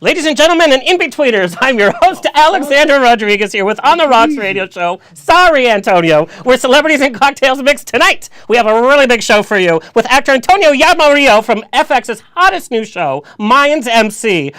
Ladies and gentlemen and in-betweeners, I'm your host, Alexander Rodriguez, here with On the Rocks radio show, Sorry, Antonio, where celebrities and cocktails mix tonight. We have a really big show for you with actor Antonio Jaramillo from FX's hottest new show, Mayans MC,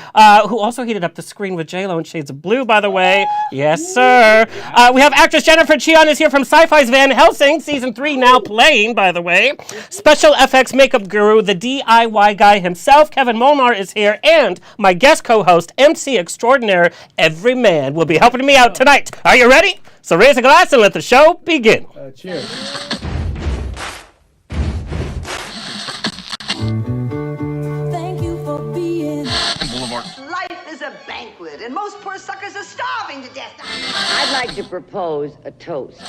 who also heated up the screen with J-Lo in Shades of Blue, by the way. Yes, sir. We have actress Jennifer Cheon is here from Sci-Fi's Van Helsing, season 3 now playing, by the way. Special FX makeup guru, the DIY guy himself, Kevin Molnar, is here, and my guest co-host, MC extraordinaire, Every Man, will be helping me out tonight. Are you ready? So raise a glass and let the show begin. Cheers. Thank you for being. Life is a banquet, and most poor suckers are starving to death. I'd like to propose a toast.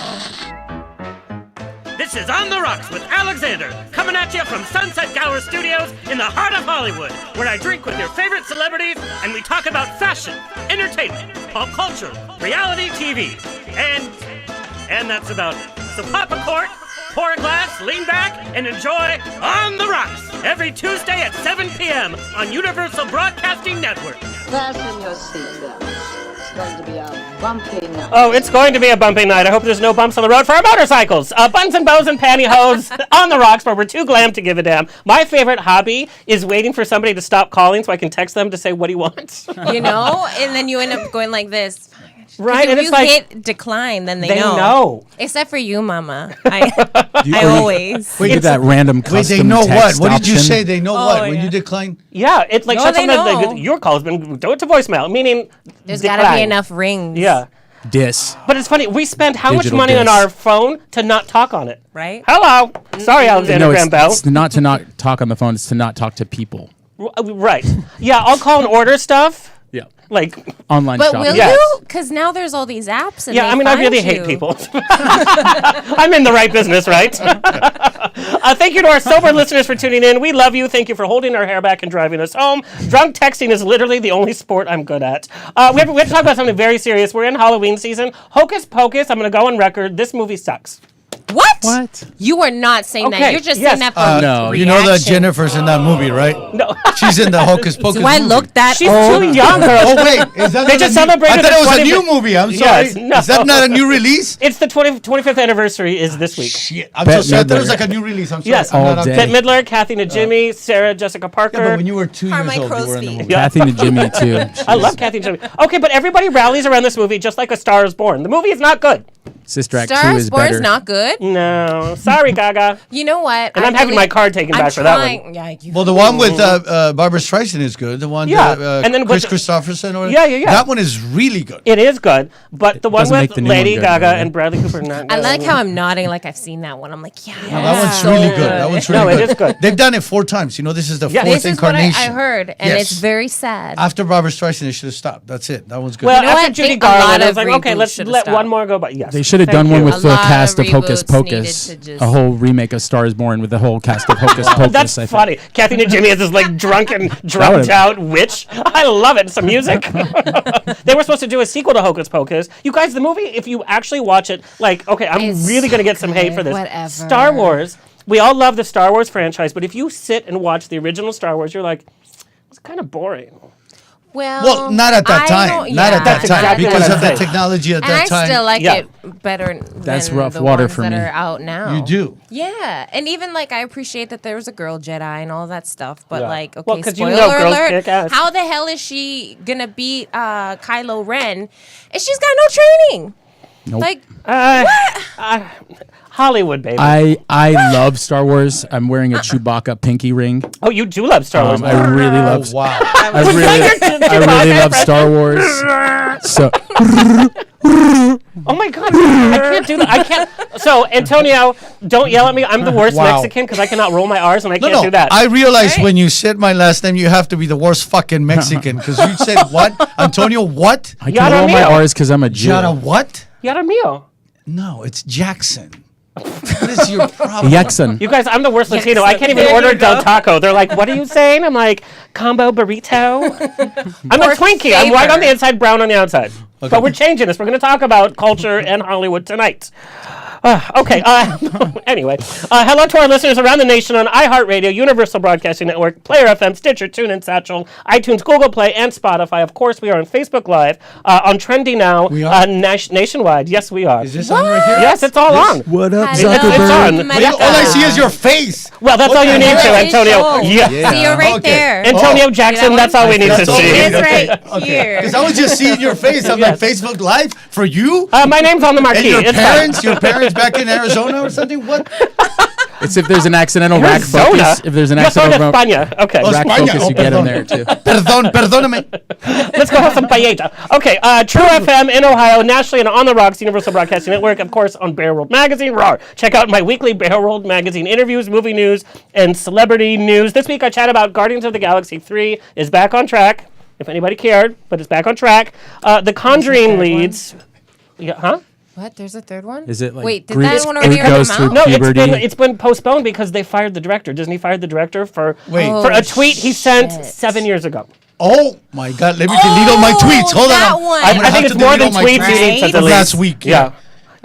This is On the Rocks with Alexander, coming at you from Sunset Gower Studios in the heart of Hollywood, where I drink with your favorite celebrities and we talk about fashion, entertainment, pop culture, reality TV, and that's about it. So pop a cork, pour a glass, lean back, and enjoy On the Rocks every Tuesday at 7 p.m. on Universal Broadcasting Network. Fasten your seatbelts. It's going to be a bumpy night. Oh, it's going to be a bumpy night. I hope there's no bumps on the road for our motorcycles. Buns and bows and pantyhose on the rocks, but we're too glam to give a damn. My favorite hobby is waiting for somebody to stop calling so I can text them to say what he wants. You know? And then you end up going like this. Right, If and you it's like hit decline, then they they know. know. Except for you, Mama. I always. Wait, Get that random custom Wait, they know what? text What did you option. say? They know what? When yeah. you decline? Yeah, it's like No, something they that know. your call's been do it to voicemail, meaning There's got to decline. be enough rings. Yeah, Dis. but it's funny. We spend how much Digital money on disc. our phone to not talk on it? Right? Hello, sorry, Alexander No, Graham Bell. it's not to not talk on the phone. It's to not talk to people. Right? Yeah, I'll call and order stuff. Yeah. Like, Online But shopping. will Yes. you? Because now there's all these apps. And yeah, they I mean, I find really you. hate people. I'm in the right business, right? Thank you to our sober listeners for tuning in. We love you. Thank you for holding our hair back and driving us home. Drunk texting is literally the only sport I'm good at. We have to talk about something very serious. We're in Halloween season. Hocus Pocus, I'm going to go on record. This movie sucks. What? What? You are not saying Okay, that. You're just yes. saying that for No. You know that reaction. Jennifer's in that movie, right? No. She's in the Hocus Pocus Do I movie. look that She's old? too young, girl. Oh, wait. Is that They not just a new- celebrated I thought the it was a 25th new movie. I'm sorry. Yes, no. Is that not a new release? It's the 25th anniversary is this week. Shit. I'm Bette so sad. That was Midler. like a new release. I'm sorry. Yes. I'm All not day. Bette Midler, Kathy Najimy, Sarah Jessica Parker. Yeah, but when you were 2 years Carmine old, you were in the Crosby. movie. Yeah. Kathy and Jimmy too. I love Kathy and Jimmy. Okay, but everybody rallies around this movie just like A Star is Born. The movie is not good. Sister Act 2 Star is Sports better. not good. No. Sorry, Gaga. You know what? And I'm having my card taken back for that one. Yeah, you, Well, the one with Barbara Streisand is good. The one, Yeah, and then Chris with- Christopherson. Or Yeah, yeah, yeah. That one is really good. It is good, but the one doesn't make with the new Lady one good, Gaga right? and Bradley Cooper, not good. I like how I'm nodding like I've seen that one. I'm like, yeah. That one's so really good. That one's really No, good. it is good. They've done it 4 times. You know, this is the Yeah. 4th This is what I incarnation. heard, and Yes. it's very sad. After Barbara Streisand, they should have stopped. That's it. That one's good. Well, You know after what? Judy Think a lot Garland, I was of like, okay, reboots let's should've let stopped. one more go by. Yes. They should have Thank done one you. with A the lot cast of of Hocus reboots Pocus. needed to just- A whole remake of Star is Born with the whole cast of Hocus Pocus. That's I think. funny. Kathy Najimy is this like drunken, drugged would've- out witch. I love it. Some music. They were supposed to do a sequel to Hocus Pocus. You guys, the movie, if you actually watch it, like, okay, I'm It's really going to get some hate for this. whatever. Star Wars, we all love the Star Wars franchise, but if you sit and watch the original Star Wars, you're like, it's kind of boring. Well, not at that I time. don't- Not yeah. at that That's time exactly because what of I'm the saying. technology at And that I time. still like Yeah. it better That's than rough the water ones for that me. are out now. You do. Yeah, and even like I appreciate that there was a girl Jedi and all that stuff, but Yeah. like, okay, Well, 'cause you spoiler know girls alert, kick ass. how the hell is she gonna beat Kylo Ren if she's got no training? Nope. Like, Hollywood, baby. I love Star Wars. I'm wearing a Chewbacca pinky ring. Oh, you do love Star Wars. I really love. Oh, wow. I really love Star Wars. So Oh my God, I can't do that. I can't. So, Antonio, don't yell at me. I'm the worst Wow. Mexican because I cannot roll my R's and I can't No, do that. I realized Right. when you said my last name, you have to be the worst fucking Mexican because you said what? Antonio, what? I can roll my Jaramillo. R's because I'm a Jew. Jada, what? Jaramillo. No, it's Jackson. What is your problem? Jackson. You guys, I'm the worst Latino. I can't even There order you Del go. Taco. They're like, what are you saying? I'm like, combo burrito. I'm a Or Twinkie. I'm white on the flavor. inside, brown on the outside. But we're changing this. We're going to talk about culture and Hollywood tonight. Okay. Anyway, hello to our listeners around the nation on iHeartRadio, Universal Broadcasting Network, Player FM, Stitcher, TuneIn, Satchel, iTunes, Google Play, and Spotify. Of course, we are on Facebook Live, on Trendy Now, We are? nationwide. Yes, we are. Is this on right here? Yes, it's all on. What up, Hello, It's on. America. All I see is your face. Well, that's all you need to, Right, Antonio. show. Yeah. See, you're right Okay. there. Antonio Jackson, that that's one? all we need to That's all we see. need. It's right Okay. here. Because I was just seeing your face. I'm Yes. like, Facebook Live for you? My name's on the And marquee. your It's parents? Your parents back in Arizona or something? What? It's if there's an accidental fine. rack Arizona. focus. If there's an Yo soy de accidental España. Okay. Oh, rack España. focus, Oh, you get in perdón. there too. Perdóname. Let's go have some paella. Okay, True FM in Ohio, nationally and on the Rocks, Universal Broadcasting Network, of course, on Bear World Magazine. Rawr. Check out my weekly Bear World Magazine interviews, movie news, and celebrity news. This week I chat about Guardians of the Galaxy 3 is back on track, if anybody cared, but it's back on track. The Conjuring leads... Yeah, huh? What? There's a third one? Is it like Wait, did Groot- that one Groot already goes come through out? No, puberty? it's been postponed because they fired the director. Disney fired the director for Wait. for a tweet he sent shit. 7 years ago. Oh, my God. Let me delete all my tweets. Hold that on. one. I'm gonna I think have it's to more delete than all my tweets you need to Right? delete. Last week, Yeah.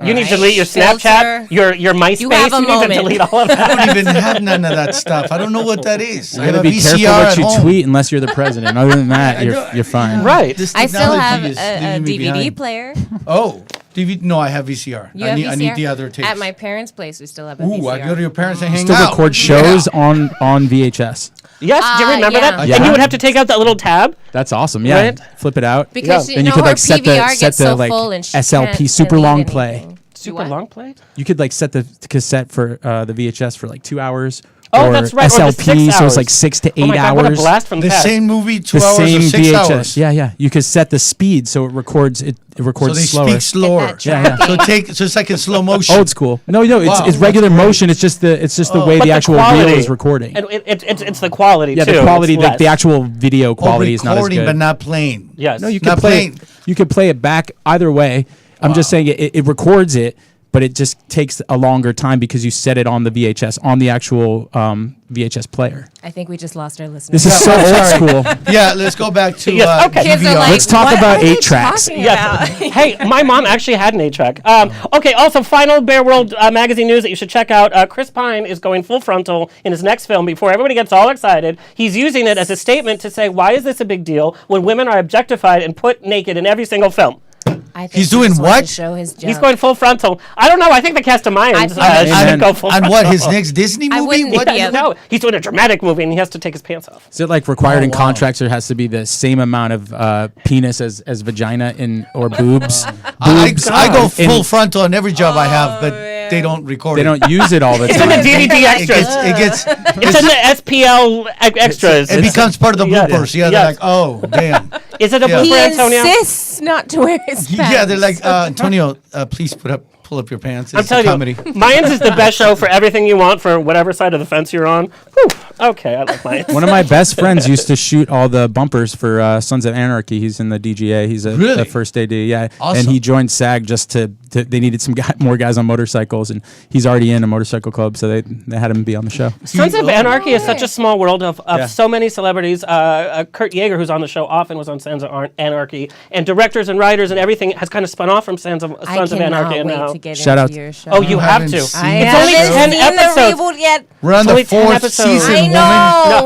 You need to delete your Snapchat, Filter. your MySpace. You have a need to moment. delete all of that. I don't even have none of that stuff. I don't know what that is. I You have gotta a be VCR careful what at you home. tweet unless you're the president. Other than that, you're fine. Right. This I still have technology is a leaving me DVD behind. player. Oh, DVD. No, I have VCR. You I have need, VCR? I need the other tapes. At my parents' place, we still have a Ooh, VCR. I go to your parents and hang Still out. record shows on VHS. Yes, do you remember yeah. that? Yeah. And you would have to take out that little tab. That's awesome. Yeah, Right? flip it out. Because Yeah. you know, could her like set PVR the gets so like full and she SLP can't super delete long anything. play. Super what? long play? You could like set the cassette for the VHS for like 2 hours. Oh, or that's right. Or the 6 SLP, so hours. it's like 6 to 8 Oh my God, what a hours. blast from the The past. same movie, 2 The hours same or 6 VHS. hours. Yeah. You could set the speed so it records it So records they slower. speak slower. Get that Yeah. tracking. So it's like in slow motion. Old school. No, it's Wow, it's regular that's great. motion. It's just the way But the the actual quality- reel is recording. And it's the quality, Yeah, too. the quality, It's the less. actual video quality is not as recording, good. but not playing. Yes. No, you Not could play playing. it. You could play it back either way. I'm just saying it records it, but it just takes a longer time because you set it on the VHS on the actual VHS player. I think we just lost our listeners. This is so I'm old sorry. school. Yeah, let's go back to Yes, okay. Kids are DVR. like, Let's talk what about are they 8 tracks. talking Yes. about? Hey, my mom actually had an 8-track. Okay, also, final Bear World magazine news that you should check out. Chris Pine is going full frontal in his next film. Before everybody gets all excited, he's using it as a statement to say, why is this a big deal when women are objectified and put naked in every single film? I think He's he doing just wants what? to show his He's jump. going full frontal. I don't know. I think the cast of Mayans think- should Amen. go full And frontal. what, his next Disney I movie? wouldn't- What? yeah. No, he's doing a dramatic movie and he has to take his pants off. Is it like required in wow. contracts there has to be the same amount of penis as vagina or boobs? I Boobs go in- full frontal on every job I have, but they don't record They it. don't use it all the It's in the time. DVD It extras. gets It's in the SPL extras. it becomes part of the Yeah. bloopers. Yeah, Yeah. they're like, oh, damn. Is it a Yeah. He blooper, Antonio? insists not to wear his pants. Yeah, they're like, Antonio, please pull up your pants. I'm It's a telling comedy. you, Mayans is the best show for everything you want for whatever side of the fence you're on. Whew. Okay, I like Mayans. One of my best friends used to shoot all the bumpers for Sons of Anarchy. He's in the DGA. He's a Really? first AD. Yeah, Awesome. and he joined SAG just to they needed some more guys on motorcycles, and he's already in a motorcycle club, so they had him be on the show. Sons of Anarchy is such a small world of Yeah. so many celebrities. Kurt Yeager, who's on the show, often was on Sons of Anarchy, and directors and writers and everything has kind of spun off from Sons of I Anarchy. cannot And wait now, to get Shout into out- your show. oh, you have haven't to. seen I it. It's only haven't 10 seen episodes. the reboot yet. We're on only the 10 fourth episodes. season, I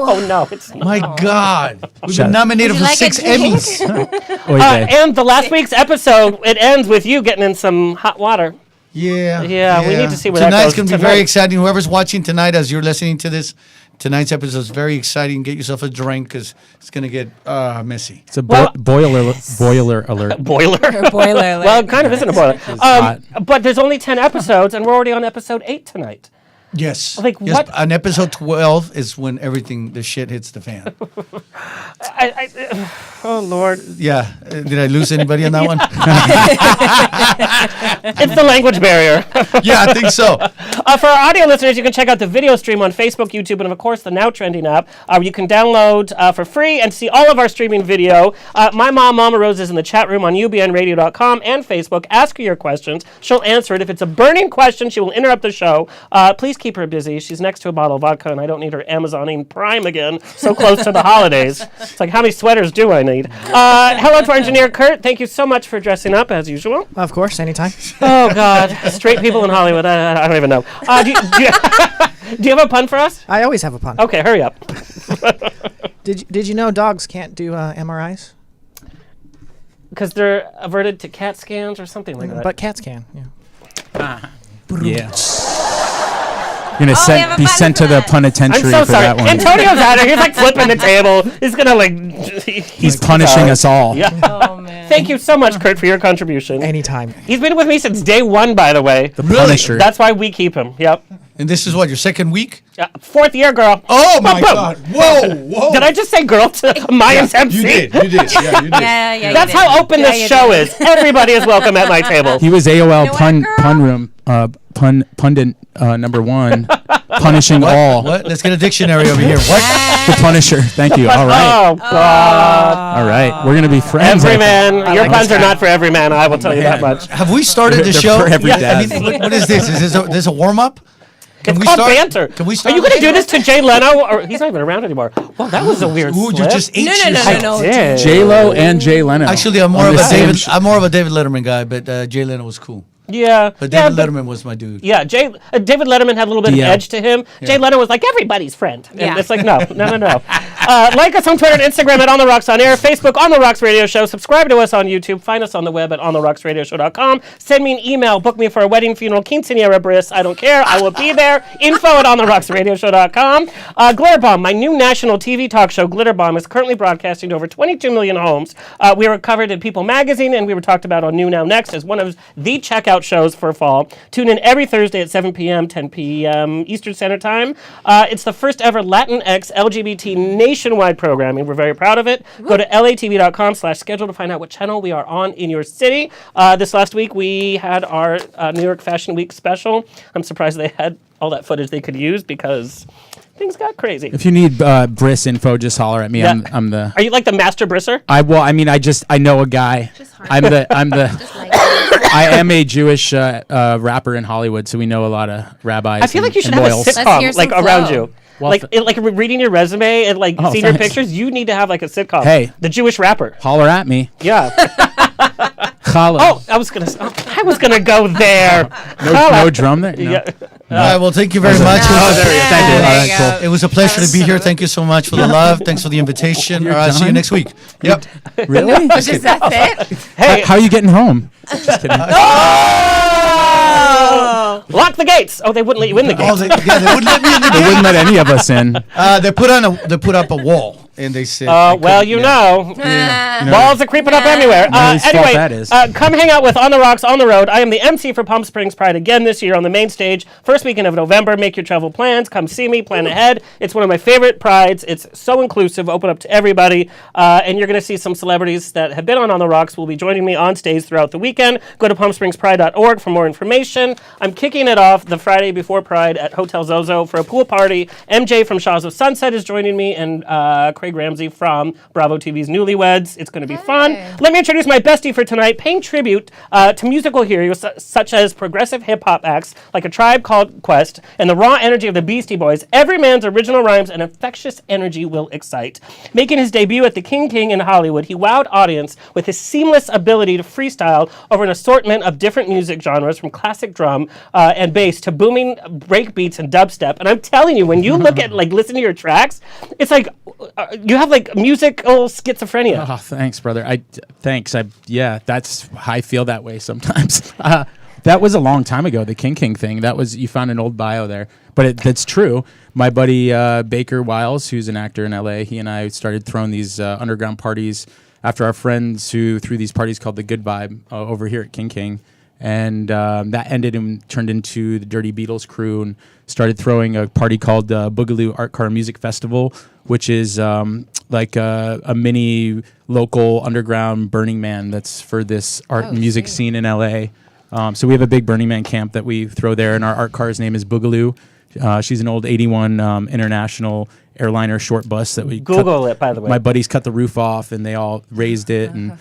woman. know. No, it's not. My God. We've Shut been up. nominated Would for you like 6 a drink? Emmys. Oy vey. And the last week's episode, it ends with you getting in some hot water. Yeah. Yeah, we need to see where that Tonight's goes going to be tonight. very exciting. Whoever's watching tonight as you're listening to this, tonight's episode is very exciting. Get yourself a drink because it's going to get messy. It's a Well- boiler alert. Boiler. Boiler alert. Well, it kind of isn't a boiler. hot. But there's only 10 episodes, and we're already on episode 8 tonight. Yes. Like, yes, what? On episode 12 is when the shit hits the fan. Oh, Lord. Yeah. Did I lose anybody on that one? It's the language barrier. Yeah, I think so. For our audio listeners, you can check out the video stream on Facebook, YouTube, and of course the Now Trending app. You can download for free and see all of our streaming video. My mom, Mama Rose, is in the chat room on ubnradio.com and Facebook. Ask her your questions. She'll answer it. If it's a burning question, she will interrupt the show. Please keep her busy. She's next to a bottle of vodka, and I don't need her Amazoning Prime again so close to the holidays. It's like, how many sweaters do I need? Hello to our engineer, Kurt. Thank you so much for dressing up, as usual. Of course, anytime. Oh, God. Straight people in Hollywood. I don't even know. Do you have a pun for us? I always have a pun. Okay, hurry up. Did you know dogs can't do MRIs? Because they're averted to CAT scans or something like that. But cats can. Yeah. Yeah. You're gonna we have a be button sent for to the that. penitentiary I'm so for sorry. that one. Antonio's at her. He's like flipping the table. He's gonna like. He's punishing us all. Yeah. Oh man. Thank you so much, Kurt, for your contribution. Anytime. He's been with me since day one, by the way. The Punisher. That's why we keep him. Yep. And this is what, your second week? 4th year, girl. Oh my Boom, boom. God! Whoa, whoa! Did I just say girl to Mayans MC? You did. Yeah, you did. Yeah, yeah. That's you did. how open Yeah, this you show did. is. Everybody is welcome at my table. He was AOL know what, pun girl? room pundit number 1, punishing all. What? Let's get a dictionary over here. What? The Punisher. Thank you. All right. Oh God! All right. We're gonna be friends. Every I think. man. Your puns are not for every man. I will tell you that much. Have we started the They're show? for every I dad. mean, what is this? Is this a warm up? Can It's we called start? banter. Can we start? Are you going to do this to Jay Leno? Or he's not even around anymore. Well, that was a weird Ooh, you slip. just ate No. yourself. Did. J Lo and Jay Leno. Actually, I'm more on of the a same David. sh- I'm more of a David Letterman guy, but Jay Leno was cool. Yeah. But yeah, David Letterman was my dude. Yeah, David Letterman had a little bit DL. of edge to him. Jay Leno was like everybody's friend. And Yeah. it's like, no. Like us on Twitter and Instagram at On The Rocks On Air, Facebook On The Rocks Radio Show. Subscribe to us on YouTube. Find us on the web at ontherocksradioshow.com. Send me an email. Book me for a wedding, funeral, quinceanera, bris. I don't care. I will be there. Info at ontherocksradioshow.com. Glitter Bomb, my new national TV talk show, Glitter Bomb, is currently broadcasting to over 22 million homes. We were covered in People Magazine, and we were talked about on New Now Next as one of the checkout shows for fall. Tune in every Thursday at 7 p.m., 10 p.m. Eastern Standard Time. It's the first ever Latinx LGBT nationwide programming. We're very proud of it. Go to latv.com/schedule to find out what channel we are on in your city. This last week, we had our New York Fashion Week special. I'm surprised they had all that footage they could use because things got crazy. If you need bris info, just holler at me. Yeah. I'm the. Are you like the master brisser? I know a guy. I'm the. I am a Jewish rapper in Hollywood, so we know a lot of rabbis. I feel like you should and have a loyals. Let's hear sitcom some like around flow. you. Well, like reading your resume and like Oh, seeing your thanks. pictures, you need to have like a sitcom. Hey. The Jewish rapper. Holler at me. Yeah. Holla. Oh, I was gonna go there. no drum there. No. Yeah. All right. Well, thank you very much. Oh, there you go. Thank you. All There right, you cool. go. It was a pleasure to be here. Thank you so much for the love. Thanks for the invitation. You're See you done? next week. Yep. Really? Just that's it. Hey. How are you getting home? Just kidding. Lock the gates. Oh, they wouldn't let you in the Oh, gates. they wouldn't let me in the They wouldn't let any of us in. They put up a wall and they said. Well, you know. Walls are creeping up anywhere. whose fault Anyway, that is. come hang out with On The Rocks on the road. I am the MC for Palm Springs Pride again this year on the main stage. First weekend of November. Make your travel plans. Come see me. Plan ahead. It's one of my favorite prides. It's so inclusive. Open up to everybody. And you're going to see some celebrities that have been on The Rocks will be joining me on stage throughout the weekend. Go to palmspringspride.org for more information. I'm kicking it off the Friday before Pride at Hotel Zozo for a pool party. MJ from Shaws of Sunset is joining me, and Craig Ramsey from Bravo TV's Newlyweds. It's going to be fun. Let me introduce my bestie for tonight, paying tribute to musical heroes such as progressive hip-hop acts like A Tribe Called Quest and the raw energy of the Beastie Boys. Every man's original rhymes and infectious energy will excite. Making his debut at the King in Hollywood, he wowed audience with his seamless ability to freestyle over an assortment of different music genres from classic drum and bass to booming break beats and dubstep. And I'm telling you, when you look at, listen to your tracks, it's like you have, musical schizophrenia. Oh, thanks, brother. Thanks. That's how I feel that way sometimes. That was a long time ago, the King thing. That was, you found an old bio there. But that's true. My buddy Baker Wiles, who's an actor in LA, he and I started throwing these underground parties after our friends who threw these parties called The Good Vibe over here at King. And that ended and turned into the Dirty Beatles crew and started throwing a party called Boogaloo Art Car Music Festival, which is like a mini local underground Burning Man that's for this art and music scene in LA. So we have a big Burning Man camp that we throw there, and our art car's name is Boogaloo. She's an old 81 international airliner short bus that we Google it, by the way. My buddies cut the roof off, and they all raised it, and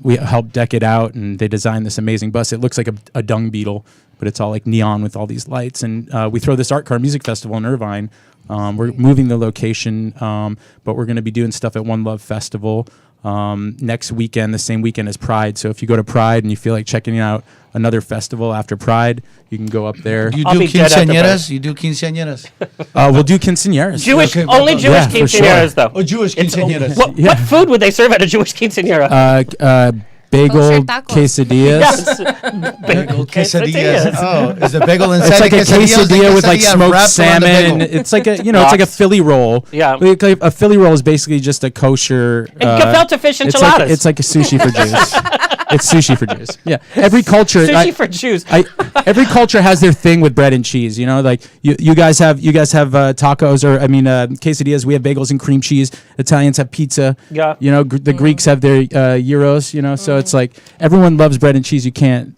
we helped deck it out, and they designed this amazing bus. It looks like a dung beetle, but it's all like neon with all these lights. And we throw this Art Car Music Festival in Irvine. We're moving the location, but we're going to be doing stuff at One Love Festival next weekend, the same weekend as Pride. So if you go to Pride and you feel like checking out another festival after Pride, you can go up there. You I'll do be dead at the quinceañeras? You do quinceañeras? We'll do quinceañeras. Jewish, Okay, only but- Jewish Yeah, for sure. quinceañeras, though. Oh, Jewish quinceañeras. What food would they serve at a Jewish quinceañera? Bagel Kosher tacos. quesadillas. Yes. Bagel quesadillas. Oh, is the bagel inside It's like the a quesadilla with like quesadilla smoked wrapped around the salmon. bagel? It's like a it's like a Philly roll. Yeah. Like a Philly roll is basically just a kosher. And gefilte fish it's enchiladas. like, it's like a sushi for Jews. It's sushi for Jews. Yeah. Every culture. Sushi for Jews. Every culture has their thing with bread and cheese. You know, like you guys have tacos, or quesadillas. We have bagels and cream cheese. Italians have pizza. Yeah. You know, the Greeks have their gyros. You know, so it's like everyone loves bread and cheese. You can't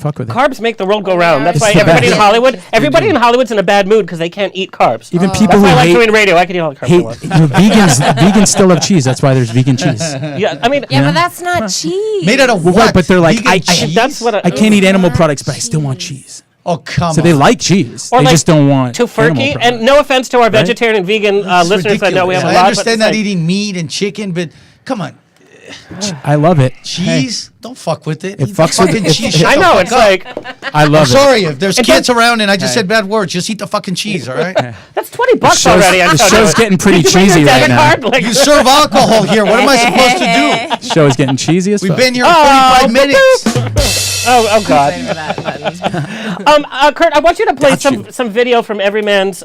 fuck with it. Carbs make the world go round. That's It's why the everybody in best. Everybody in Hollywood's in a bad mood because they can't eat carbs. Even people That's who why I like hate, doing radio. I can eat all the carbs I hate want. vegans still love cheese. That's why there's vegan cheese. Yeah, I mean, Yeah, but that's not cheese. Made out of Well, what? right, but they're like, Vegan I cheese? that's what I can't eat animal products, but I still want cheese. Oh, come on. So they like cheese. Or They like just don't want animal tofurkey. products. And no offense to our vegetarian and vegan It's listeners, I know we have a ridiculous. lot. I understand but not it's like- eating meat and chicken, but come on. I love it. Cheese? Don't fuck with it. It Eat fucks the with fucking it. cheese. Shut I the know, fuck it's up. like, I love I'm it. sorry if there's It kids does- around and I just said bad words. Just eat the fucking cheese, all right? that's $20 The show's, already. the Antonio. show's getting pretty Did you bring your cheesy right debit now. card? Like, You serve alcohol here. What am I supposed to do? The show is getting cheesy as We've fuck. been here 45 minutes. oh God. Save for that button. Kurt, I want you to play Got you. some video from Everyman's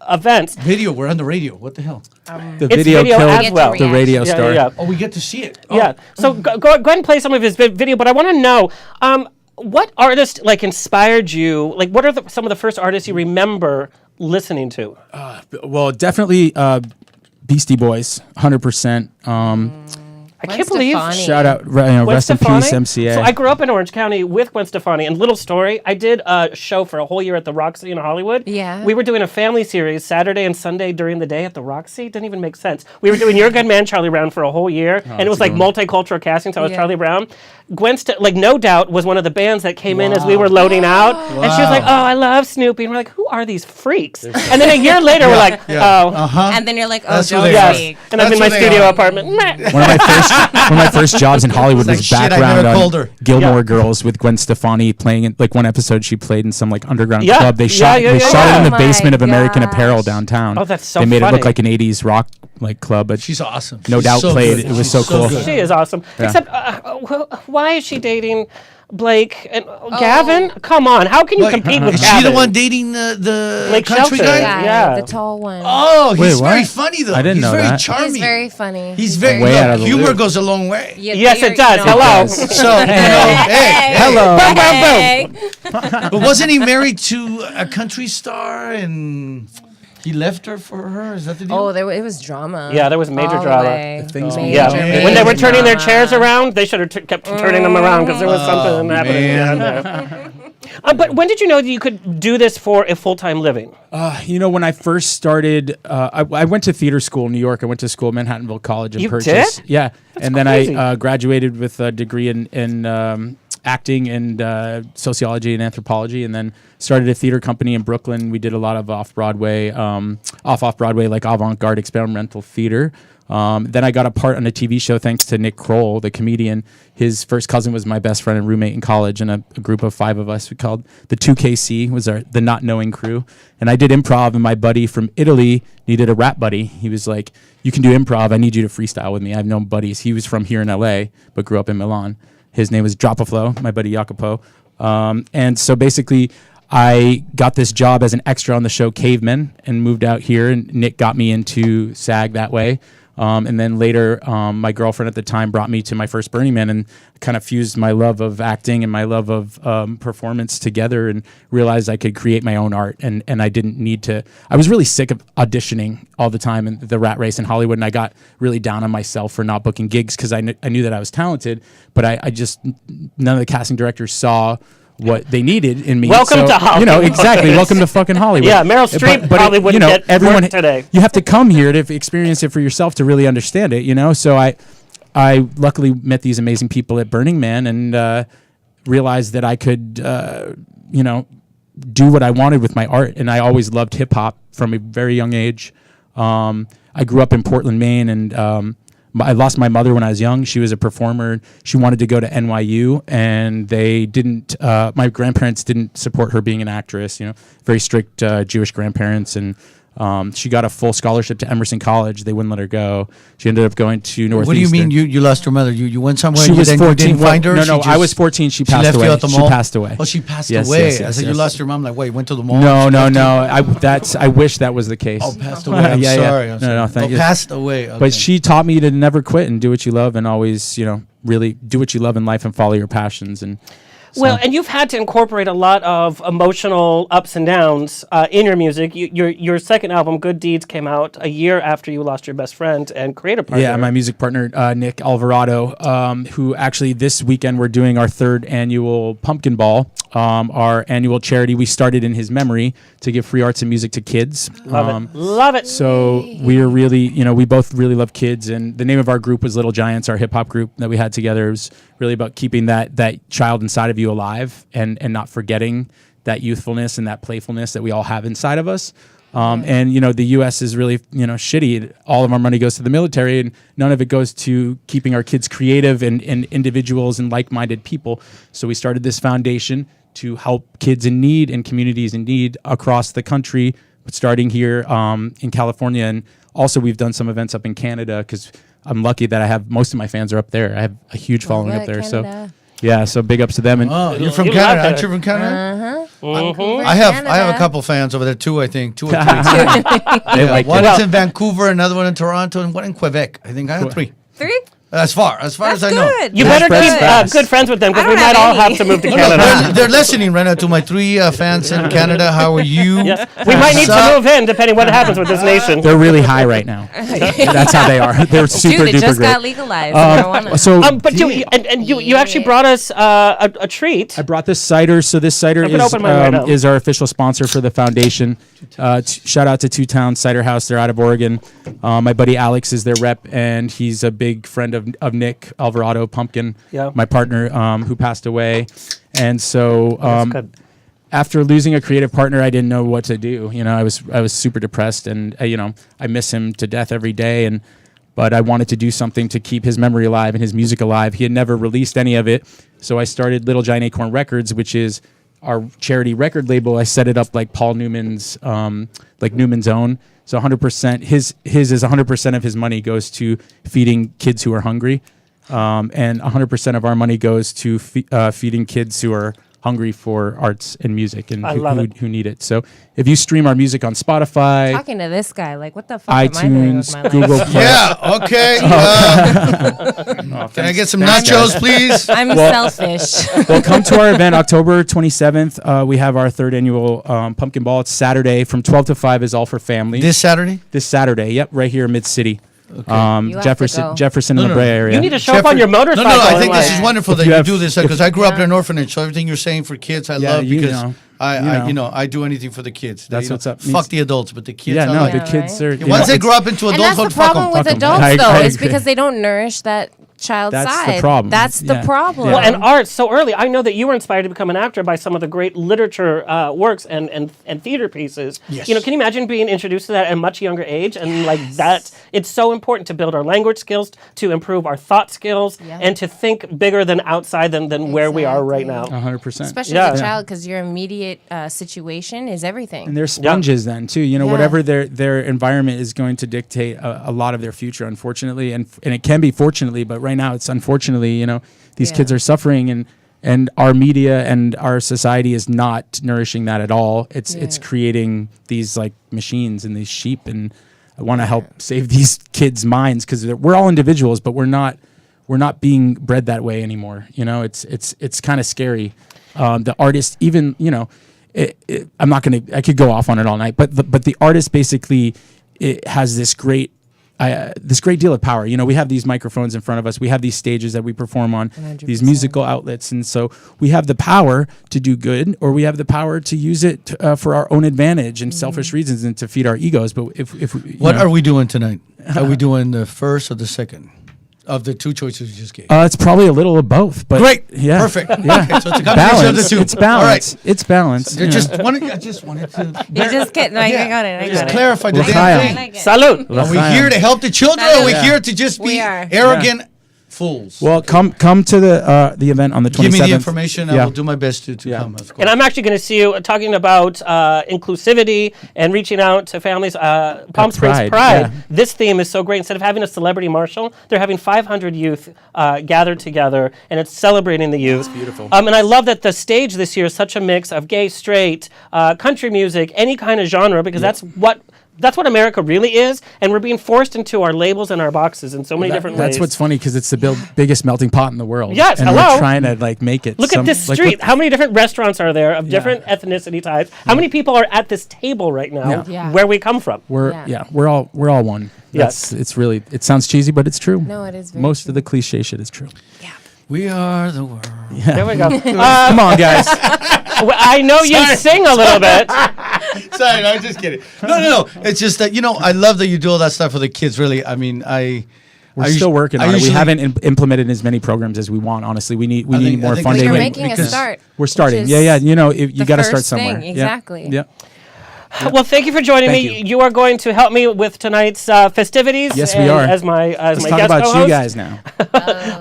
events. Video, we're on the radio. What the hell? The It's video video killed as well. the radio Yeah, star. yeah. Oh, we get to see it. Oh. Yeah. So go ahead and play some of his video, but I want to know what artist like inspired you? Like, what are some of the first artists you remember listening to? Well, definitely Beastie Boys, 100%. I can't believe. Stefani. Shout out, Gwen rest in Stefani? peace, MCA. So I grew up in Orange County with Gwen Stefani. And little story, I did a show for a whole year at the Roxy in Hollywood. Yeah. We were doing a family series Saturday and Sunday during the day at the Roxy. Didn't even make sense. We were doing You're a Good Man, Charlie Brown for a whole year, and it was like multicultural casting. So I was Yeah. Charlie Brown. Gwen, No Doubt was one of the bands that came in as we were loading out, and she was like, "Oh, I love Snoopy." And we're like, "Who are these freaks?" And then a year later, we're like, "Oh." Uh-huh. And then you're like, oh, That's who Joe they Yes, Speak. and I'm in my That's who they studio are. apartment. Meh. One of my first jobs in Hollywood It's was like, shit, I background never called on her. Gilmore Yeah. Girls with Gwen Stefani playing in like one episode she played in some like underground Yeah. club. They Yeah, shot yeah, they yeah, shot yeah. it in Oh the basement of my American gosh. Apparel downtown. Oh, that's so They made it funny. look like an 80s rock like club, but She's awesome. No She's Doubt so played. good. It was She's so cool. good. She is awesome. Except, why is she dating Blake and Gavin? Come on, how can you Wait, compete with is Gavin? she the one dating the Blake country Shelton. guy? Yeah, Yeah. the tall one. Oh, he's Wait, what? very funny though. I didn't he's know very that. charming. He's very funny. He's very Way out look, of the humor loop. goes a long way. Yeah, Yes, you're- it does. you know- Hello. So hey, hello. Hey. but wasn't he married to a country star and he left her for her? Is that the deal? Oh, it was drama. Yeah, there was major All the drama. way. Things we Major, Yeah, Man. when they were turning their drama. chairs around, they should have kept turning them around because there was something happening. man. Yeah. But when did you know that you could do this for a full-time living? You know, when I first started, I went to theater school in New York. I went to school at Manhattanville College in You Purchase. did? Yeah, and then crazy. I graduated with a degree in acting and sociology and anthropology, and then started a theater company in Brooklyn. We did a lot of off Broadway like avant-garde experimental theater. Then I got a part on a TV show thanks to Nick Kroll, the comedian. His first cousin was my best friend and roommate in college, and a group of 5 of us we called the 2KC, was the not knowing crew. And I did improv, and my buddy from Italy needed a rap buddy. He was like, "You can do improv. I need you to freestyle with me." I have no buddies. He was from here in LA, but grew up in Milan. His name was Dropaflow, my buddy Jacopo. And so basically, I got this job as an extra on the show Cavemen and moved out here, and Nick got me into SAG that way. And then later, my girlfriend at the time brought me to my first Burning Man and kind of fused my love of acting and my love of performance together and realized I could create my own art. And I didn't need to. I was really sick of auditioning all the time in the rat race in Hollywood. And I got really down on myself for not booking gigs because I knew that I was talented, but I just, none of the casting directors saw what they needed in me. Welcome to Hollywood. You know, exactly. Welcome to fucking Hollywood. Yeah, Meryl Streep probably wouldn't get work today. You have to come here to experience it for yourself to really understand it, you know? So I luckily met these amazing people at Burning Man and realized that I could, do what I wanted with my art. And I always loved hip hop from a very young age. I grew up in Portland, Maine, and I lost my mother when I was young. She was a performer. She wanted to go to NYU, and they didn't. My grandparents didn't support her being an actress. Very strict Jewish grandparents, and she got a full scholarship to Emerson College. They wouldn't let her go. She ended up going to Northeastern. What do you mean you lost your mother? You went somewhere She and was you 14. didn't find her? No, I was 14. She passed left away. you at the She mall? passed away. Oh, she passed Yes, away. yes, I yes, said, you yes. lost your mom. Like, wait, went to the mall? No, She no, left you? no. I wish that was the case. Oh, passed away. I'm Yeah, yeah. sorry. I'm sorry. No, thank you. Passed away. Okay. But she taught me to never quit and do what you love, and always, really do what you love in life and follow your passions. And Well, and you've had to incorporate a lot of emotional ups and downs in your music. Your second album, Good Deeds, came out a year after you lost your best friend and creative partner. yeah, my music partner, Nick Alvarado, who actually this weekend we're doing our 3rd annual Pumpkin Ball, our annual charity. We started in his memory to give free arts and music to kids. Love it. So we're really, we both really love kids, and the name of our group was Little Giants, our hip hop group that we had together. It was really about keeping that child inside of you alive and not forgetting that youthfulness and that playfulness that we all have inside of us. And the U.S. is really shitty. All of our money goes to the military, and none of it goes to keeping our kids creative and individuals and like-minded people. So we started this foundation to help kids in need and communities in need across the country, starting here in California. And also we've done some events up in Canada because I'm lucky that I have most of my fans are up there. I have a huge following up there. Canada. So yeah, so big ups to them. And Oh, you're from You Canada. love Aren't it. you from Canada? Vancouver, I have a Canada. couple fans over there too. I think 2 or 3. they Yeah, like one it. is in Vancouver, another one in Toronto, and one in Quebec. I think I have 3. 3? As far as That's I know. good. You That's better keep good. fast. good friends with them because I we don't might have all any. have to move to No, Canada. they're listening right now to my 3 fans in Canada. How are you? Yes. We might need to So- move in depending what happens with this nation. They're really high right now. That's how they are. They're super Dude, it duper just great. got legalized. marijuana. So But you actually brought us a treat. I brought this cider. So this cider I'm gonna open mine right now. is our official sponsor for the foundation. Shout out to Two Town Cider House. They're out of Oregon. My buddy Alex is their rep, and he's a big friend of Nick Alvarado Pumpkin, Yeah. my partner who passed away. And so good. after losing a creative partner, I didn't know what to do. I was super depressed, and I miss him to death every day. But I wanted to do something to keep his memory alive and his music alive. He had never released any of it, so I started Little Giant Acorn Records, which is our charity record label. I set it up like Paul Newman's, like Newman's Own. So 100%, his is 100% of his money goes to feeding kids who are hungry, and 100% of our money goes to feeding kids who are hungry for arts and music and I love it. who need it. So if you stream our music on Spotify, Talking to this guy, like, what the fuck am I doing with iTunes, my life? Google Play. Yeah. Okay. Can I get some nachos, please? I'm selfish. Well, come to our event October 27th. We have our 3rd annual Pumpkin Ball. It's Saturday from 12 to 5 is all for family. This Saturday? This Saturday, yep, right here in Mid-City. You have to go. Jefferson and No, La Brea no. area. You need to show up on your motorcycle. No, I and, think this like- is wonderful If that you you have- do this because I grew up in an orphanage. So everything you're saying for kids, I Yeah, love you because know. I do anything for the kids. That's what's up. Fuck the adults, but the kids. yeah, I no, like. the Yeah, kids right? are. Once they grow up into And adults, that's the fuck problem them. with Fuck 'em. adults, I though, is agree. because they don't nourish that child's That's the side. problem. That's the Yeah. problem. Well, and art so early. I know that you were inspired to become an actor by some of the great literature works and theater pieces. Yes. Can you imagine being introduced to that at a much younger age? And like that, it's so important to build our language skills, to improve our thought skills, Yeah. and to think bigger than outside than where we are right now. 100%. Especially Yeah. as a child, because your immediate situation is everything. And they're sponges then too. Yeah. Whatever their environment is going to dictate a lot of their future, unfortunately, and it can be fortunately, but right now it's unfortunately. These Yeah. kids are suffering, and our media and our society is not nourishing that at all. It's creating these like machines and these sheep, and I want to help save these kids' minds because we're all individuals, but we're not being bred that way anymore. It's kind of scary. The artist, even I'm not gonna. I could go off on it all night, but the artist basically it has this great deal of power. We have these microphones in front of us. We have these stages that we perform on, 100%. these musical outlets, and so we have the power to do good, or we have the power to use it for our own advantage and selfish reasons and to feed our egos. But if we, What are we doing tonight? Are we doing the first or the second? of the two choices you just gave? It's probably a little of both, but Great. yeah, Perfect. Yeah, Okay, so it's a combination balance. of the two. It's balance. All right. It's balance. I just wanted to You just kidding. I got it. I just got it. clarify the L'chaim. damn I thing. like it. Salute. Are we here to help the children, or are we Yeah. here to just be We are. arrogant fools? Well, come to the event on the 27th. Give me the information. I Yeah. will do my best to Yeah. come. Of course. And I'm actually going to see you talking about inclusivity and reaching out to families. Palm Springs Pride, Pride. yeah. This theme is so great. Instead of having a celebrity marshal, they're having 500 youth gathered together, and it's celebrating the youth. beautiful. And I love that the stage this year is such a mix of gay, straight, country music, any kind of genre, because that's what America really is, and we're being forced into our labels and our boxes in so many different ways. That's what's funny because it's the biggest melting pot in the world. Yes, and hello. we're trying to like make it. Look at this street. How many different restaurants are there of different ethnicity types? How many people are at this table right now? Yeah. Yeah. Where we come from? we're Yeah. we're all one. Yes. It's really. It sounds cheesy, but it's true. No, it is very Most true. of the cliche shit is true. We are the world. There we go. Come on, guys. I know you sing a little bit. Sorry, no, I'm just kidding. No. It's just that I love that you do all that stuff for the kids. Really, I mean, We're still working on it. We haven't implemented as many programs as we want. Honestly, we need more think funding. You're Wait, making a because start. We're starting. which Yeah. is You got to start first thing, somewhere. Yeah. exactly. Yeah. Well, thank you for joining Thank me. you. You are going to help me with tonight's festivities. Yes, we and are. As my Let's my talk guest about co-host. you guys now.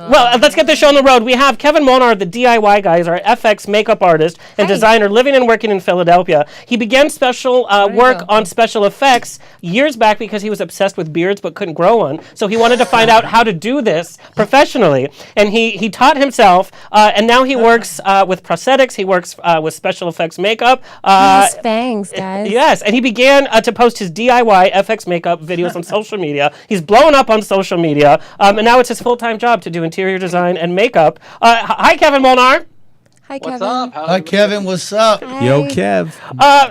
Well, let's get the show on the road. We have Kevin Molnar, the DIY guy, is our FX makeup artist and designer living and working in Philadelphia. He began special work on special effects years back because he was obsessed with beards but couldn't grow one. So he wanted to find out how to do this professionally. And he taught himself, and now he works with prosthetics. He works with special effects makeup. Yes, bangs, guys. Yes, and he began to post his DIY FX makeup videos on social media. He's blowing up on social media, and now it's his full-time job to do interior design and makeup. Hi, Kevin Molnar. Hi, Kevin. What's up? Hi, Kevin. What's up? Yo, Kev.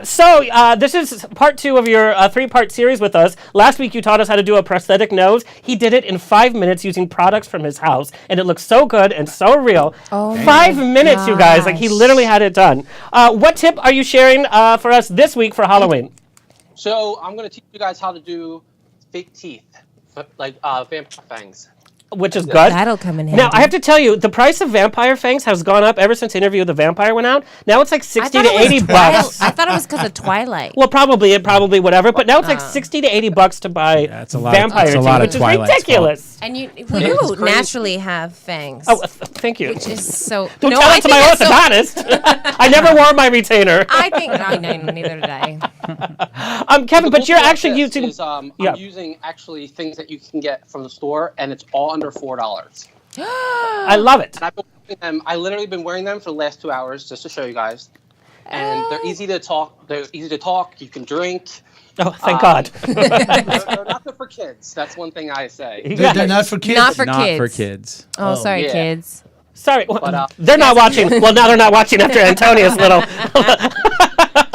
So this is part 2 of your 3-part series with us. Last week you taught us how to do a prosthetic nose. He did it in 5 minutes using products from his house, and it looks so good and so real. Oh 5 my minutes, you guys. Like, he gosh. literally had it done. What tip are you sharing for us this week for Halloween? So I'm going to teach you guys how to do fake teeth, like vampire fangs. Which is good. That'll come in handy. Now, I have to tell you, the price of vampire fangs has gone up ever since Interview with the Vampire went out. Now it's like 60 to 80 bucks. I thought it was because of Twilight. Well, probably whatever, but now it's like 60 to 80 bucks to buy it's a lot. vampire It's a teeth, lot of which is Twilight's ridiculous. And you naturally have fangs. Oh, thank you. Which is so. Don't no, tell I it to think my that's so- orthodontist. I never wore my retainer. I think no, neither did I. Kevin, but you're Cool thing actually about this using. is, I'm yeah. using actually things that you can get from the store, and it's all under $4. I love it. And I've been wearing them. I literally been wearing them for the last 2 hours just to show you guys. And they're easy to talk. They're easy to talk. You can drink. Oh, thank God. They're not good for kids. That's one thing I say. They're not for kids. Not for Not kids. for kids. Oh, sorry, yeah. kids. Sorry, But, they're not watching. Well, now they're not watching after Antonia's little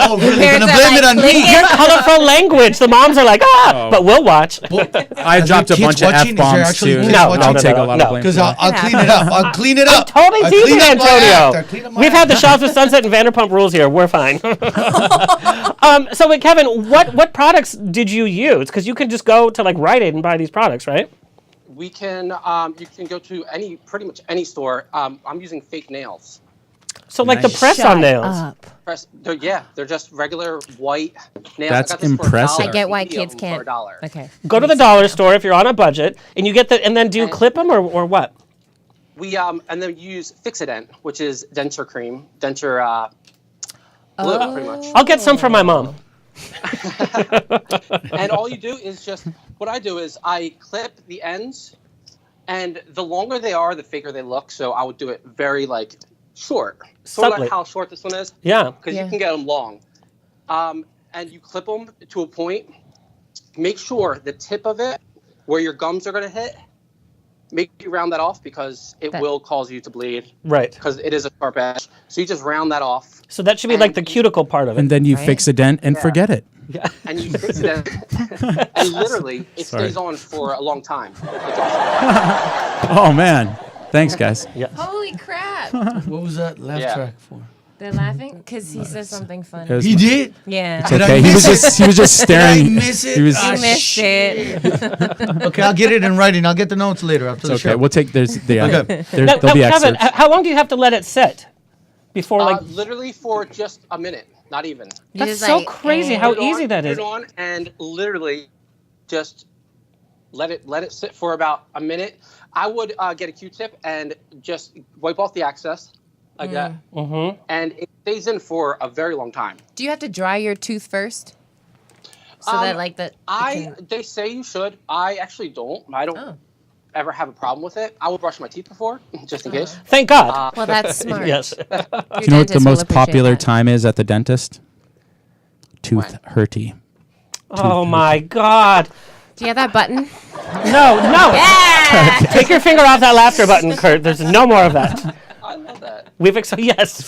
Oh, really? They're Parents gonna are blame like it on me. clicking. your colorful language. The moms are like, but we'll watch. I dropped a kids bunch of watching? Is there F-bombs actually too. kids No, watching? I'll no, take no, a lot no. of blame. Because for that. I'll clean it up. I'll clean it up. Totally I'll teasing clean up my act. I'll Antonio. clean up my We've had the act. Shots of Sunset and Vanderpump Rules here. We're fine. So, wait, Kevin, what products did you use? Because you can just go to like Rite Aid and buy these products, right? We can. You can go to pretty much any store. I'm using fake nails. So, like the Nice. press-on nails. They're just regular white nails. That's I got this for impressive. I get why $1. kids For can't. $1. Okay. Go to the dollar store if you're on a budget, and you get and then do you clip them or what? We and then use Fixodent, which is denture cream, denture glue, pretty much. I'll get some for my mom. And all you do is what I do is I clip the ends, and the longer they are, the faker they look. So I would do it very like short, sort of Subtly. like how short this one is. Yeah. Because Yeah. you can get them long. And you clip them to a point. Make sure the tip of it, where your gums are going to hit, make you round that off because it will cause you to bleed. Right. Because it is a sharp edge. So you just round that off. So that should be like the cuticle part of it. And then you Right. fix a dent and forget it. And you fix it. And literally, it stays on for a long time. It's awesome. Oh man, thanks guys. Holy crap! What was that laugh Yeah. track for? They're laughing because he says something funny. It was- He did? Yeah. It's Did I okay. miss He was just staring. Did I miss it? He was. Ah, You missed it. Okay, I'll get it in writing. I'll get the notes later after the Okay, show. we'll take. There's Okay. Now, there'll be Kevin, excerpts. how long do you have to let it sit before Literally for just a minute, not even. You That's just so like, crazy eh. how Put it easy on, that put is. it on, and literally just let it sit for about a minute. I would get a Q-tip and just wipe off the excess like that, and it stays in for a very long time. Do you have to dry your tooth first? So that like that. They say you should. I actually don't. I don't ever have a problem with it. I will brush my teeth before, just in case. Thank God. Well, that's smart. Yes. Your Do you know what dentist the will most appreciate popular that. time is at the dentist? Tooth hurty. Oh my God. Do you have that button? No. Take your finger off that laughter button, Kurt. There's no more of that. I love that. Yes.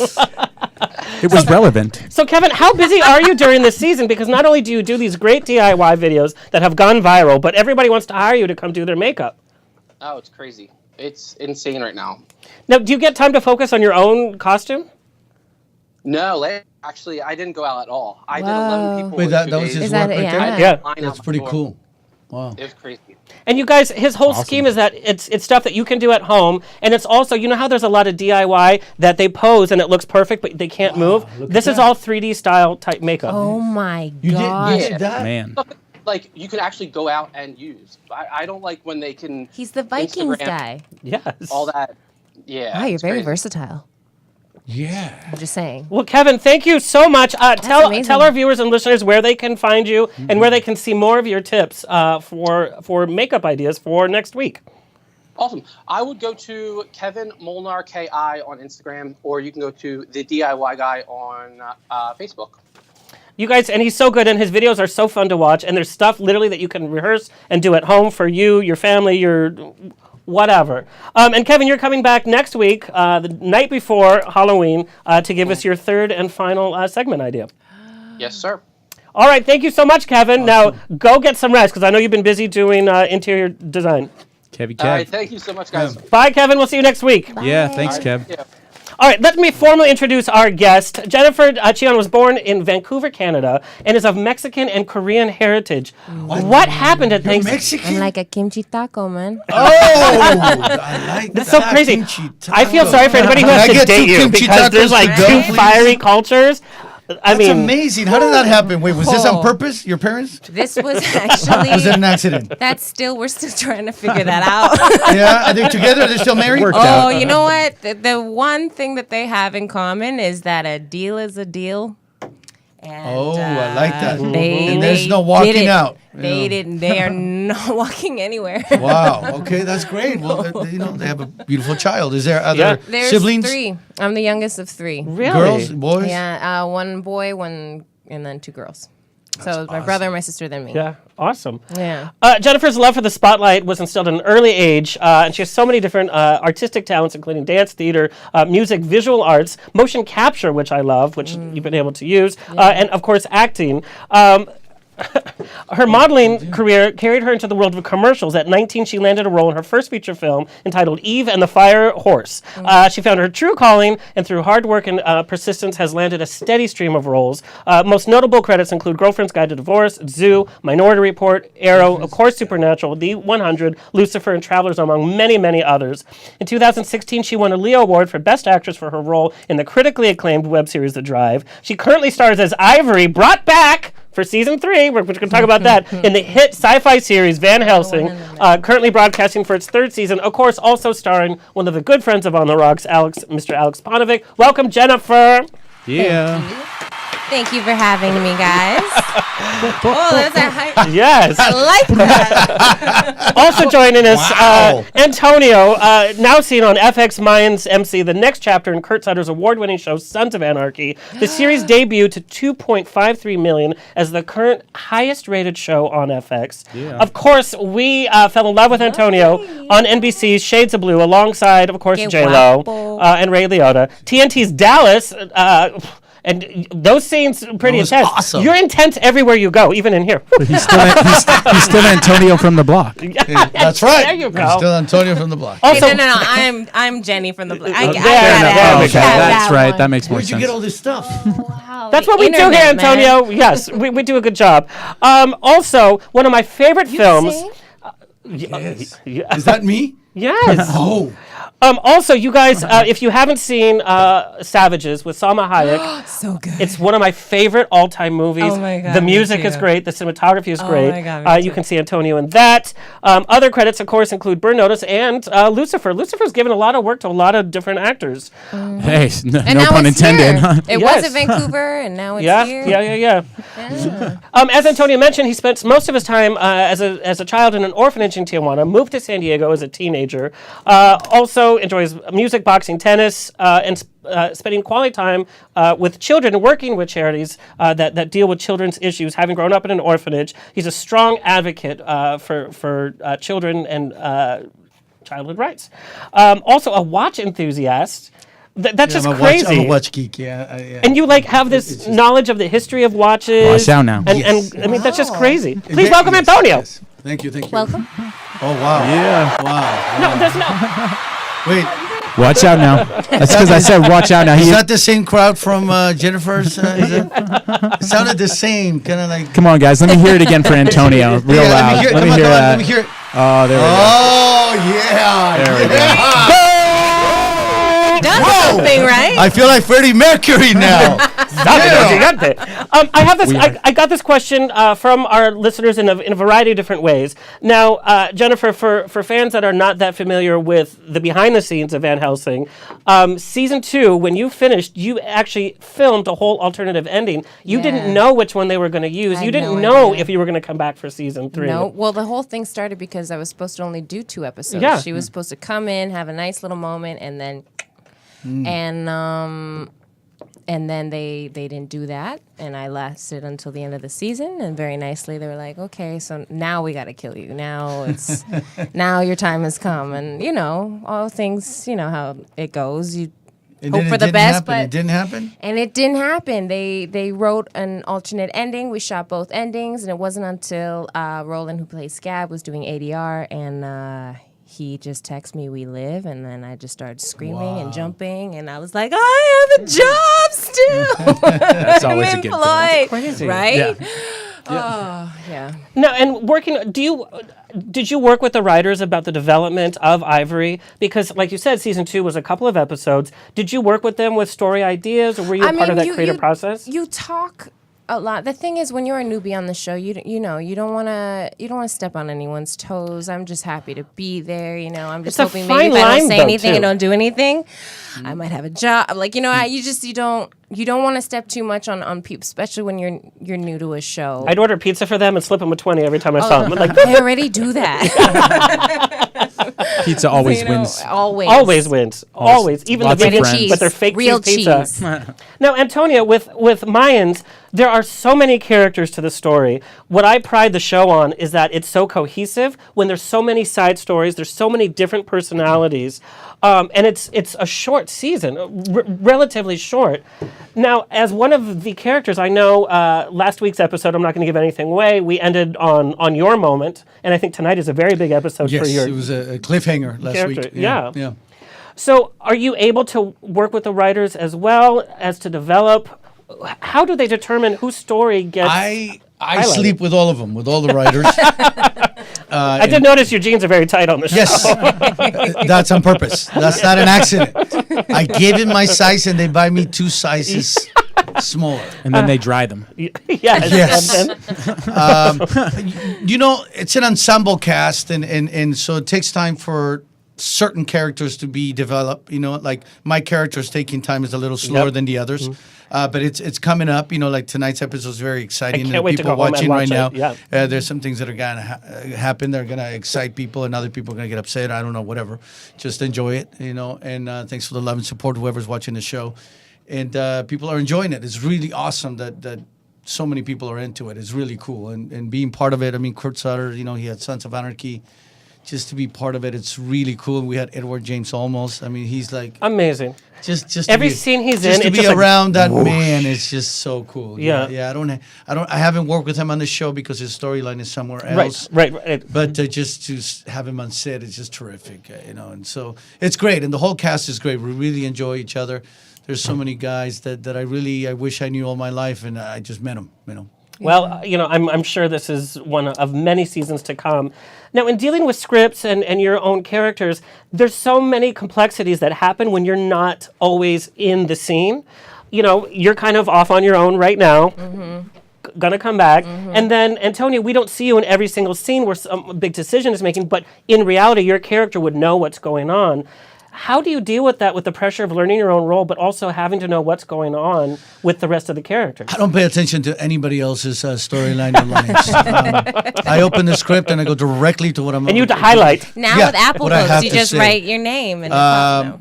It was relevant. So, Kevin, how busy are you during this season? Because not only do you do these great DIY videos that have gone viral, but everybody wants to hire you to come do their makeup. Oh, it's crazy. It's insane right now. Now, do you get time to focus on your own costume? No, actually, I didn't go out at all. I did 11 people. Wait, in that 2 was days. his Is work that- right yeah. there? Yeah. Line That's out pretty the door. cool. Wow. It was crazy. And you guys, his whole scheme is that it's stuff that you can do at home, and it's also, you know how there's a lot of DIY that they pose and it looks perfect, but they can't move? This is all 3D style type makeup. Oh my You god. did that? Man. Like, you can actually go out and use. I don't like when they can... He's the Vikings Instagram, guy. Yes. All that. Yeah. Wow, you're it's very crazy. versatile. Yeah. I'm just saying. Well, Kevin, thank you so much. Tell amazing. our viewers and listeners where they can find you and where they can see more of your tips for makeup ideas for next week. Awesome. I would go to Kevin Molnar KI on Instagram, or you can go to the DIY guy on Facebook. You guys, and he's so good, and his videos are so fun to watch, and there's stuff literally that you can rehearse and do at home for you, your family, your whatever. And Kevin, you're coming back next week, the night before Halloween, to give us your third and final segment idea. Yes, sir. All right, thank you so much, Kevin. Now, go get some rest, because I know you've been busy doing interior design. Kevy All right. Kev. Thank you so much, guys. Bye, Kevin. We'll see you next week. Yeah, thanks, All right, Kev. yeah. All right, let me formally introduce our guest. Jennifer Cheon was born in Vancouver, Canada, and is of Mexican and Korean heritage. What happened at You're Thanksgiving? Mexican? I'm like a kimchi taco, man. Oh, I like That's so that. crazy. Kimchi I feel taco. sorry for anybody who Can has I to get date two you kimchi because there's tacos like to go, two please? fiery cultures. I That's mean, amazing. How did that happen? Wait, was this on Oh. purpose? Your parents? This was actually. Was it an accident? We're still trying to figure that out. Yeah, are they together? Are they still married? Worked Oh, out. you know what? The one thing that they have in common is that a deal is a deal. And, Oh, I like that. They, And there's they no did walking it. out. They Yeah. didn't. They are not walking anywhere. Wow. Okay, that's great. Well, they have a beautiful child. Is there other Yeah. There's siblings? 3. I'm the youngest of 3. really? Girls, boys? Yeah, one boy, one, and then 2 girls. So my brother, my sister, then me. Yeah, awesome. Yeah. Jennifer's love for the spotlight was instilled at an early age, and she has so many different artistic talents, including dance, theater, music, visual arts, motion capture, which I love, which you've been able to use, and of course acting. Her modeling career carried her into the world of commercials. At 19, she landed a role in her first feature film entitled Eve and the Fire Horse. She found her true calling, and through hard work and persistence has landed a steady stream of roles. Most notable credits include Girlfriend's Guide to Divorce, Zoo, Minority Report, Arrow, of course Supernatural, The 100, Lucifer, and Travelers, among many, many others. In 2016, she won a Leo Award for Best Actress for her role in the critically acclaimed web series The Drive. She currently stars as Ivory, brought back for season 3, we're going to talk about that, in the hit sci-fi series Van Helsing, currently broadcasting for its 3rd season, of course also starring one of the good friends of On the Rocks, Mr. Alex Ponovic. Welcome, Jennifer. Yeah. Thank you for having me, guys. Oh, there's that hype. Yes. I like that. Also joining us, Wow. Antonio, now seen on FX Mayans MC, the next chapter in Kurt Sutter's award-winning show Sons of Anarchy. The series debuted to 2.53 million as the current highest-rated show on FX. Yeah. Of course, we fell in love with Antonio on NBC's Shades of Blue, alongside, of course, Que J-Lo guapo. and Ray Liotta. TNT's Dallas. And those scenes are pretty That was intense. awesome. You're intense everywhere you go, even in here. But he's still Antonio from the block. That's right. There you go. I'm still Antonio from the block. Also, no. I'm Jenny from the block. I There gotta enough. There we have go. That's that right. one. That makes more Where'd you sense. get all this stuff? Wow, that's the what we do here, internet, man. Antonio. Yes, we do a good job. Also, one of my favorite films. sing? Yes. Is that me? Yes. Oh. Also, you guys, if you haven't seen Savages with Salma Hayek, So good. it's one of my favorite all-time movies. Oh my God, the me music is too. great. The cinematography is great. my God, me You too. can see Antonio in that. Other credits, of course, include Burn Notice and Lucifer. Lucifer's given a lot of work to a lot of different actors. Hey, no and now pun it's intended. here. Huh? It Yes. was in Vancouver, and now it's Yeah, here. yeah. Yeah. As Antonio mentioned, he spent most of his time as a child in an orphanage in Tijuana, moved to San Diego as a teenager, also enjoys music, boxing, tennis, and spending quality time with children and working with charities that deal with children's issues. Having grown up in an orphanage, he's a strong advocate for children and childhood rights. Also a watch enthusiast. That's just crazy. I'm a watch geek, yeah. And you have this knowledge of the history of watches. Watch out now. And, Yes. and I mean, that's just crazy. Yes, Please welcome yes, Antonio. yes. Thank you. Welcome. Oh, wow. Yeah. Wow. No, there's no. Wait, Watch out now. That's because I said watch out now. is that the same crowd from Jennifer's? It sounded the same, kind of like... Come on, guys. Let me hear it again for Antonio, real Yeah, loud. Let me hear that. Let me hear it. Oh, there we go. Oh, yeah. There we go. Yeah. Does something, right? I feel like Freddie Mercury now. I have this. I got this question from our listeners in a variety of different ways. Now, Jennifer, for fans that are not that familiar with the behind the scenes of Van Helsing, season 2, when you finished, you actually filmed a whole alternative ending. You didn't know which one they were going to use. I You had didn't no know idea. if you were going to come back for season 3. No, well, the whole thing started because I was supposed to only do 2 episodes. Yeah. She was supposed to come in, have a nice little moment, and then, and then they didn't do that, and I lasted until the end of the season. And very nicely, they were like, "Okay, so now we got to kill you. Now it's now your time has come." And all things, how it goes. You And hope then for it the didn't best, happen. but It didn't happen? And it didn't happen. They wrote an alternate ending. We shot both endings, and it wasn't until Roland, who plays Scab, was doing ADR, and he just texted me, "We live," and then I just started screaming and jumping, and I was like, "I have a job still. That's always I'm a good thing. employed." Crazy. Right? Yeah. Oh, yeah. No, and did you work with the writers about the development of Ivory? Because, like you said, season 2 was a couple of episodes. Did you work with them with story ideas, or were you part of that creative process? You talk a lot. The thing is, when you're a newbie on the show, you don't want to step on anyone's toes. I'm just happy to be there. I'm just It's a hoping fine maybe if I line, don't say though, anything too. and don't do anything, I might have a job. You don't want to step too much on people, especially when you're new to a show. I'd order pizza for them and slip them a 20 every time I saw them. Like, I already do that. Pizza always wins. Always wins. Always. Even Lots the of vegan friends. cheese, but they're fake Real cheese pizza. cheese. Now, Antonia, with Mayans, there are so many characters to the story. What I pride the show on is that it's so cohesive. When there's so many side stories, there's so many different personalities, and it's a short season, relatively short. Now, as one of the characters, I know last week's episode, I'm not going to give anything away, we ended on your moment, and I think tonight is a very big episode Yes, for your it was a cliffhanger last character. week. Yeah. So, are you able to work with the writers as well as to develop? How do they determine whose story gets? I highlighted? sleep with all of them, with all the writers. I did notice your jeans are very tight on the show. Yes, that's on purpose. That's not an accident. I give them my size, and they buy me 2 sizes smaller. And then they dry them. Yes. It's an ensemble cast, and so it takes time for certain characters to be developed. Like my character's taking time is a little slower Yep. than the others. But it's coming up. Like tonight's episode is very exciting. I can't wait to people go home and watching watch right it, now. yeah. There's some things that are going to happen. They're going to excite people, and other people are going to get upset. I don't know, whatever. Just enjoy it, And thanks for the love and support, whoever's watching the show. And people are enjoying it. It's really awesome that so many people are into it. It's really cool. And being part of it, Kurt Sutter, he had Sons of Anarchy. just to be part of it. It's really cool. We had Edward James Olmos. I mean, he's like Amazing. just Every to be, scene he's just in, to it's be just around like, that man is just so cool. Yeah. I haven't worked with him on the show because his storyline is somewhere else. Right. But just to have him on set is just terrific, and so it's great, and the whole cast is great. We really enjoy each other. There's so many guys that I wish I knew all my life, and I just met them. Well, I'm sure this is one of many seasons to come. Now, in dealing with scripts and your own characters, there's so many complexities that happen when you're not always in the scene. You're kind of off on your own right now. Gonna come back. And then, Antonio, we don't see you in every single scene where some big decision is making, but in reality, your character would know what's going on. How do you deal with that, with the pressure of learning your own role, but also having to know what's going on with the rest of the characters? I don't pay attention to anybody else's storyline or lines. I open the script and I go directly to what I'm. And you highlight. Now Yeah, with Apple what I have Books, you to just say. write your name and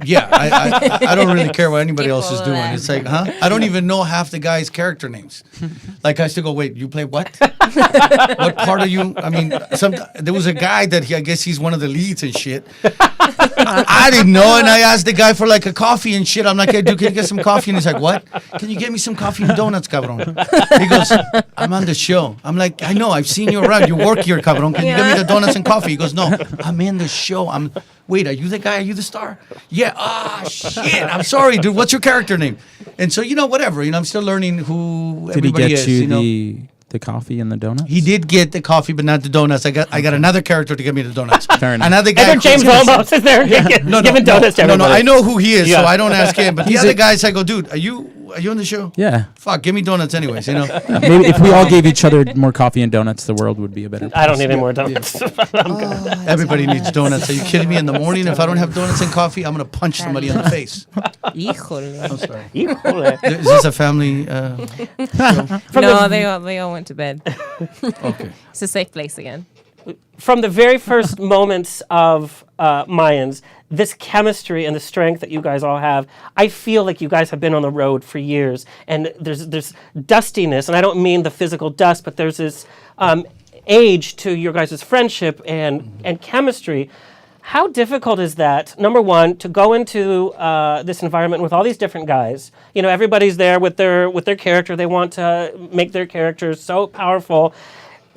Yeah, I don't really care what anybody else is People doing. that- It's like, I don't even know half the guys' character names. Like I still go, wait, you play what? What part are you? I mean, there was a guy that I guess he's one of the leads and shit. I didn't know, and I asked the guy for like a coffee and shit. I'm like, hey, dude, can you get some coffee? And he's like, what? Can you get me some coffee and donuts, cabron? He goes, I'm on the show. I'm like, I know, I've seen you around. You work here, cabron. Can you get me the donuts and coffee? He goes, no, I'm in the show. Wait, are you the guy? Are you the star? Yeah. Ah, shit. I'm sorry, dude. What's your character name? And so, whatever. I'm still learning who Did he everybody get is. you the coffee and the donuts? He did get the coffee, but not the donuts. I got another character to get me the donuts. Fair enough. Another guy. And then James who's gonna- Olmos is there giving donuts to no, everybody. I know who he is, Yeah. so I don't ask him. But the other guys, I go, dude, are you on the show? Yeah. Fuck, give me donuts anyways. Maybe if we all gave each other more coffee and donuts, the world would be a better place. I don't need any more donuts. I'm good. Everybody needs donuts. Are you kidding me? In the morning, if I don't have donuts and coffee, I'm gonna punch somebody in the face. Híjole. I'm sorry. Híjole. Is this a family? No, they all went to bed. Okay. It's a safe place again. From the very first moments of Mayans, this chemistry and the strength that you guys all have, I feel like you guys have been on the road for years, and there's dustiness, and I don't mean the physical dust, but there's this age to your guys' friendship and chemistry. How difficult is that, number one, to go into this environment with all these different guys? Everybody's there with their character. They want to make their characters so powerful.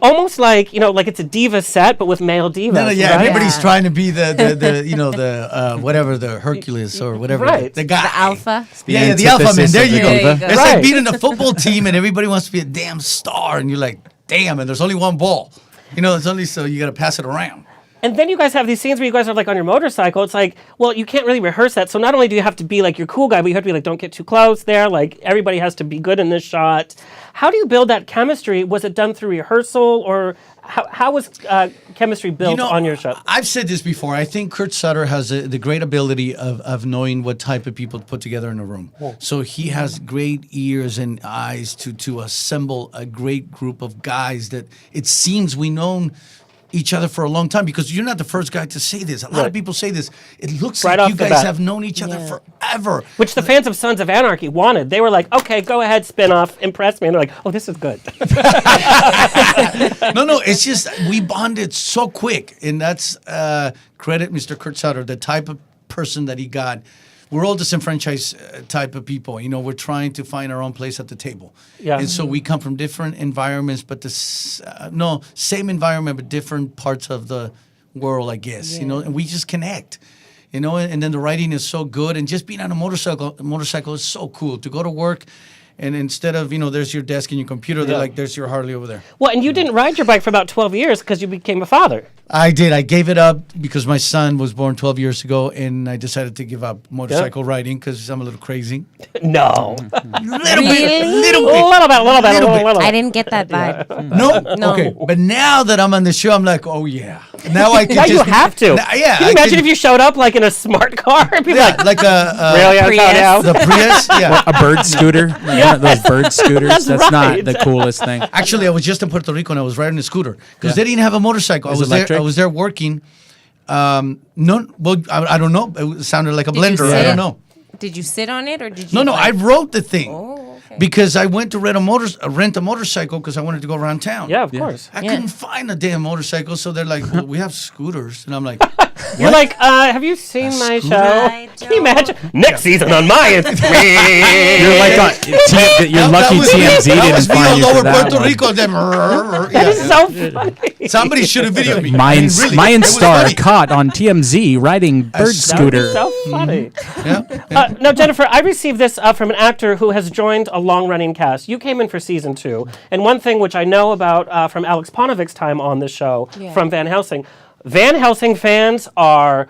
Almost like it's a diva set, but with male divas. No, yeah, right? everybody's trying to be the whatever, the Hercules or whatever, Right. the guy, The alpha. Yeah, the alpha man. antithesis There of you the go. diva. There you go. It's Right. like being in a football team and everybody wants to be a damn star, and you're like, damn, and there's only one ball. It's only so you got to pass it around. And then you guys have these scenes where you guys are like on your motorcycle. It's like, well, you can't really rehearse that. So not only do you have to be like your cool guy, but you have to be like, don't get too close there. Like everybody has to be good in this shot. How do you build that chemistry? Was it done through rehearsal, or how was chemistry built on your show? I've said this before. I think Kurt Sutter has the great ability of knowing what type of people to put together in a room. So he has great ears and eyes to assemble a great group of guys that it seems we known each other for a long time, because you're not the first guy to say this. A lot of people say this. It looks Right like off you the guys bat. have known each other forever. Which the fans of Sons of Anarchy wanted. They were like, okay, go ahead, spin off, impress me. And they're like, oh, this is good. No, it's just we bonded so quick, and that's credit Mr. Kurt Sutter, the type of person that he got. We're all disenfranchised type of people. We're trying to find our own place at the table. Yeah. And so we come from different environments, but same environment, but different parts of the world, I guess. And we just connect. And then the writing is so good, and just being on a motorcycle is so cool. To go to work, and instead of there's your desk and your computer, they're like, there's your Harley over there. Well, and you didn't ride your bike for about 12 years because you became a father. I did. I gave it up because my son was born 12 years ago, and I decided to give up motorcycle riding because I'm a little crazy. No. Little bit. I didn't get that vibe. No? Okay. But now that I'm on the show, I'm like, oh, yeah. Now I can Now just... you have to. Yeah. Can you imagine if you showed up like in a smart car? People like a... really? Prius. The Prius? Yeah. A bird scooter? One of those bird scooters? That's That's not right. the coolest thing. Actually, I was just in Puerto Rico, and I was riding a scooter because they didn't have a motorcycle. Is it I electric? was there working. No, well, I don't know. It sounded like a Did you blender. I sit? don't know. Did you sit on it, or did you? No, I wrote the thing. Oh. because I went to rent a motorcycle because I wanted to go around town. Yeah, of course. I couldn't find a damn motorcycle, so they're like, well, we have scooters. And I'm like, You're like, have you seen my scooter? show? Can you imagine? Next season on Mayans. You're like, you're lucky TMZ that was didn't me find all you over for that Puerto one. Rico. Them, That is so funny. somebody should have videoed me. Mayan, Really, Mayan it was star funny. caught on TMZ riding bird scooter. So funny. Yeah. Now, Jennifer, I received this from an actor who has joined a long-running cast. You came in for season 2, and one thing which I know about from Alex Ponovic's time on the show from Van Helsing, Van Helsing fans are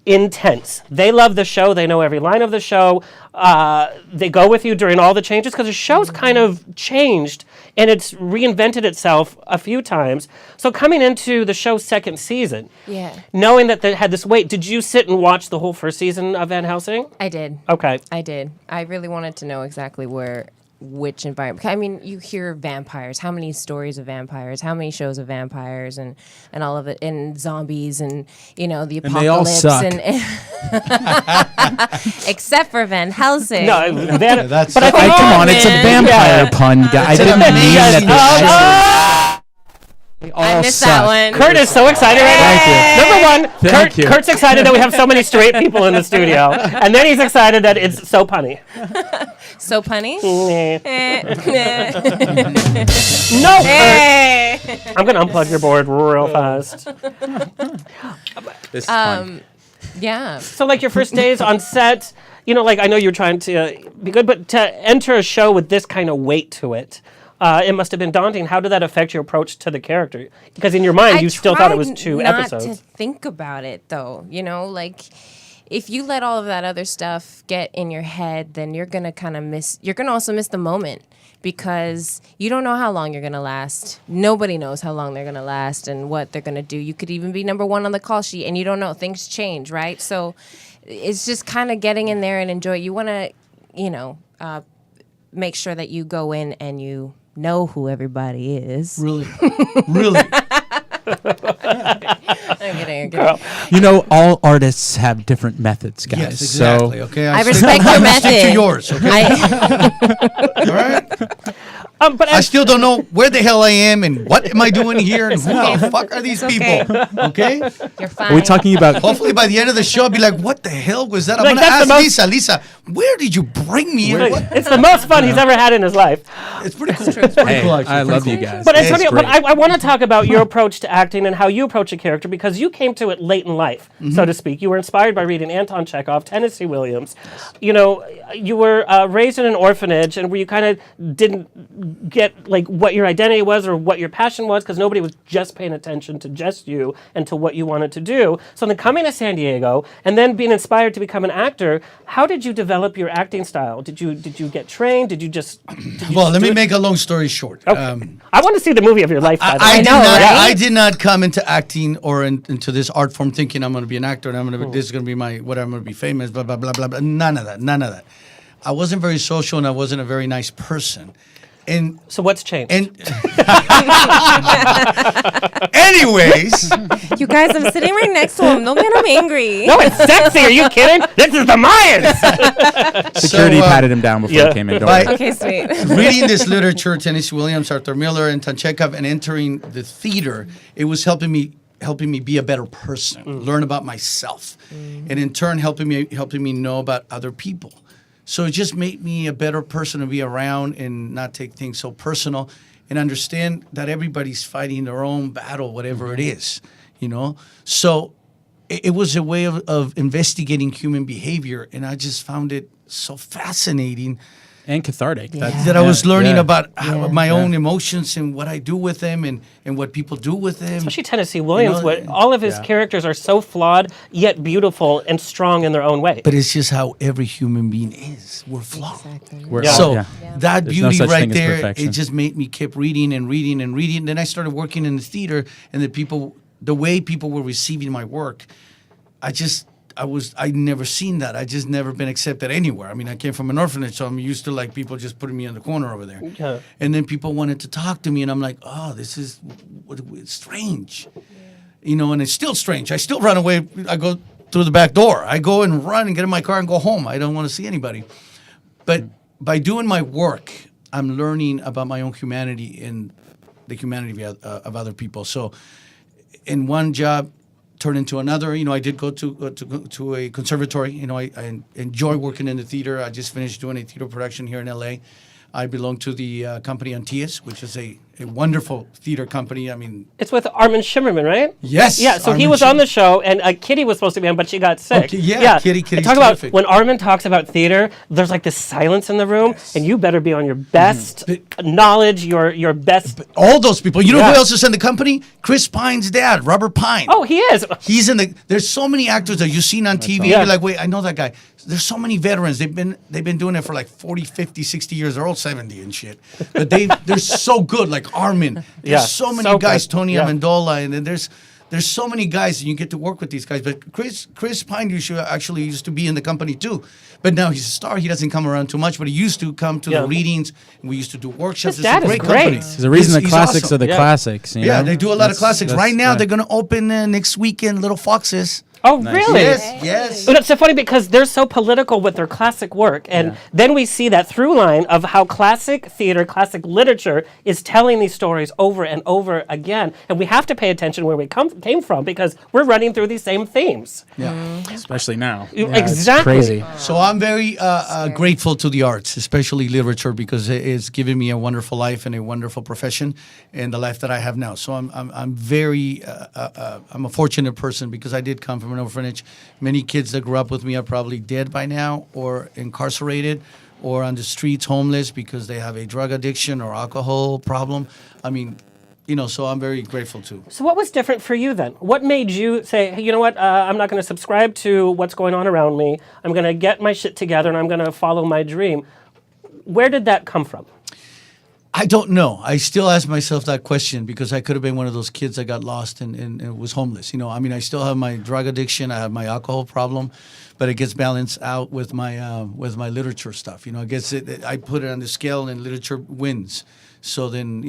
intense. They love the show. They know every line of the show. They go with you during all the changes because the show's kind of changed and it's reinvented itself a few times. So coming into the show's second season, knowing that they had this wait, did you sit and watch the whole first season of Van Helsing? I did. Okay. I did. I really wanted to know exactly which environment. I mean, you hear vampires. How many stories of vampires? How many shows of vampires and all of it, and zombies, and the apocalypse. And they all suck. Except for Van Helsing. No, Van, that's but I think Come on, it's a vampire pun, guy. I didn't mean that. I missed that one. Kurt is so excited right now. Thank you. Number one, Thank you. Kurt's excited that we have so many straight people in the studio, and then he's excited that it's so punny. So punny. No, Kurt. I'm gonna unplug your board real fast. This is fun. Yeah. So, like your first days on set, like I know you're trying to be good, but to enter a show with this kind of weight to it. It must have been daunting. How did that affect your approach to the character? Because in your mind, you still thought it was 2 episodes. Not to think about it, though. Like if you let all of that other stuff get in your head, then you're gonna kind of miss. You're gonna also miss the moment because you don't know how long you're gonna last. Nobody knows how long they're gonna last and what they're gonna do. You could even be number 1 on the call sheet, and you don't know. Things change, right? So it's just kind of getting in there and enjoy. You want to, make sure that you go in and you know who everybody is. Really? Really? I'm kidding. All artists have different methods, guys. Yes, exactly. Okay, I respect your method. Stick to yours, okay? All right? But I still don't know where the hell I am and what am I doing here and who the fuck are these people? Okay? You're fine. Are we talking about? Hopefully by the end of the show I'll be like, what the hell was that? I'm Like, going to that's ask the Lisa, where did you bring me here? What? it's the most fun he's ever had in his life. It's pretty cool. It's pretty Hey, cool, actually. I Pretty love cool. you guys. But It's Antonio, but great. I want to talk about your approach to acting and how you approach a character because you came to it late in life, so to speak. You were inspired by reading Anton Chekhov, Tennessee Williams. You were raised in an orphanage and where you kind of didn't get like what your identity was or what your passion was because nobody was just paying attention to just you and to what you wanted to do. So then coming to San Diego and then being inspired to become an actor, how did you develop your acting style? Did you get trained? Did you just Well, let me do it? make a long story short. Okay. I want to see the movie of your life. By the way. I did not come into acting or into this art form thinking I'm going to be an actor and I'm going to this is going to be my what I'm going to be famous. Blah blah blah blah blah. None of that. I wasn't very social and I wasn't a very nice person. And So what's changed? and anyways, You guys, I'm sitting right next to him. Don't get him angry. No, it's sexy. Are you kidding? This is the Mayans. Security So, patted him down before yeah. he came in. Don't Bye. worry. Okay, sweet. reading this literature, Tennessee Williams, Arthur Miller, and Chekhov, and entering the theater, it was helping me be a better person, learn about myself, and in turn helping me know about other people. So it just made me a better person to be around and not take things so personal and understand that everybody's fighting their own battle, whatever it is, So it was a way of investigating human behavior, and I just found it so fascinating And cathartic. that I was learning Yeah. about my own emotions and what I do with them and what people do with them. Especially Tennessee Williams, You know, all of his characters are so flawed, yet beautiful and strong in their own way. But it's just how every human being is. We're flawed. We're- So yeah. that There's no beauty such right thing as there, perfection. it just made me keep reading and reading and reading. Then I started working in the theater, and the way people were receiving my work, I'd never seen that. I just never been accepted anywhere. I mean, I came from an orphanage, so I'm used to like people just putting me in the corner over there. Yeah. And then people wanted to talk to me, and I'm like, oh, this is it's strange. And it's still strange. I still run away. I go through the back door. I go and run and get in my car and go home. I don't want to see anybody. But by doing my work, I'm learning about my own humanity and the humanity of other people. So, in one job turned into another. I did go to a conservatory. I enjoy working in the theater. I just finished doing a theater production here in L.A. I belong to the company Antilles, which is a wonderful theater company. I mean, it's with Armin Shimmerman, right? Yes. Yeah. So he was on the show, and Kitty was supposed to be on, but she got sick. Okay, yeah. Kitty's Talk about terrific. when Armin talks about theater. There's like this silence in the room, and you better be on your best knowledge, your best. All those people. You know who else is in the company? Chris Pine's dad, Robert Pine. Oh, he is. He's in the. There's so many actors that you've seen on TV. Yeah. You're like, wait, I know that guy. There's so many veterans. They've been doing it for like 40, 50, 60 years. They're all 70 and shit. But they're so good. Like Armin. There's so many guys. good. Tony Yeah. Amendola, and then there's so many guys, and you get to work with these guys. But Chris Pine actually used to be in the company too. But now he's a star. He doesn't come around too much, but he used to come to the readings. And we used to do workshops. His dad it's a is great great. company. There's a reason the He's classics awesome. are the classics. You Yeah, know? they do a lot of classics. Right now, yeah. they're going to open next weekend Little Foxes. Oh, really? Yes. But it's so funny because they're so political with their classic work. And then we see that through line of how classic theater, classic literature is telling these stories over and over again. And we have to pay attention where we came from because we're running through these same themes. Yeah. Especially now. Exactly. It's crazy. So I'm very grateful to the arts, especially literature, because it's given me a wonderful life and a wonderful profession, and the life that I have now. So I'm very I'm a fortunate person because I did come from an orphanage. Many kids that grew up with me are probably dead by now, or incarcerated, or on the streets, homeless because they have a drug addiction or alcohol problem. I mean, so I'm very grateful too. So what was different for you then? What made you say, hey, you know what, I'm not going to subscribe to what's going on around me. I'm going to get my shit together and I'm going to follow my dream. Where did that come from? I don't know. I still ask myself that question because I could have been one of those kids that got lost and was homeless. I still have my drug addiction. I have my alcohol problem, but it gets balanced out with my literature stuff. I guess I put it on the scale and literature wins. So then,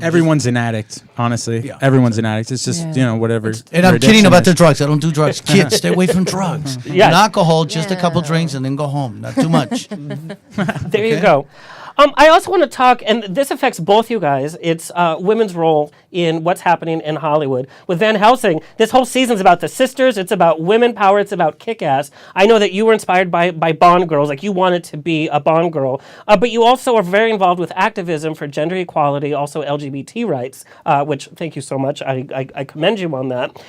Everyone's an addict, honestly. Yeah. Everyone's an addict. It's just, whatever. And I'm kidding about the drugs. I don't do drugs. Kids, stay away from drugs. Yes. And alcohol, just a couple drinks and then go home. Not too much. There you go. I also want to talk, and this affects both you guys, it's women's role in what's happening in Hollywood. With Van Helsing, this whole season's about the sisters, it's about women power, it's about kick-ass. I know that you were inspired by Bond girls, like you wanted to be a Bond girl, but you also are very involved with activism for gender equality, also LGBT rights, which, thank you so much, I commend you on that.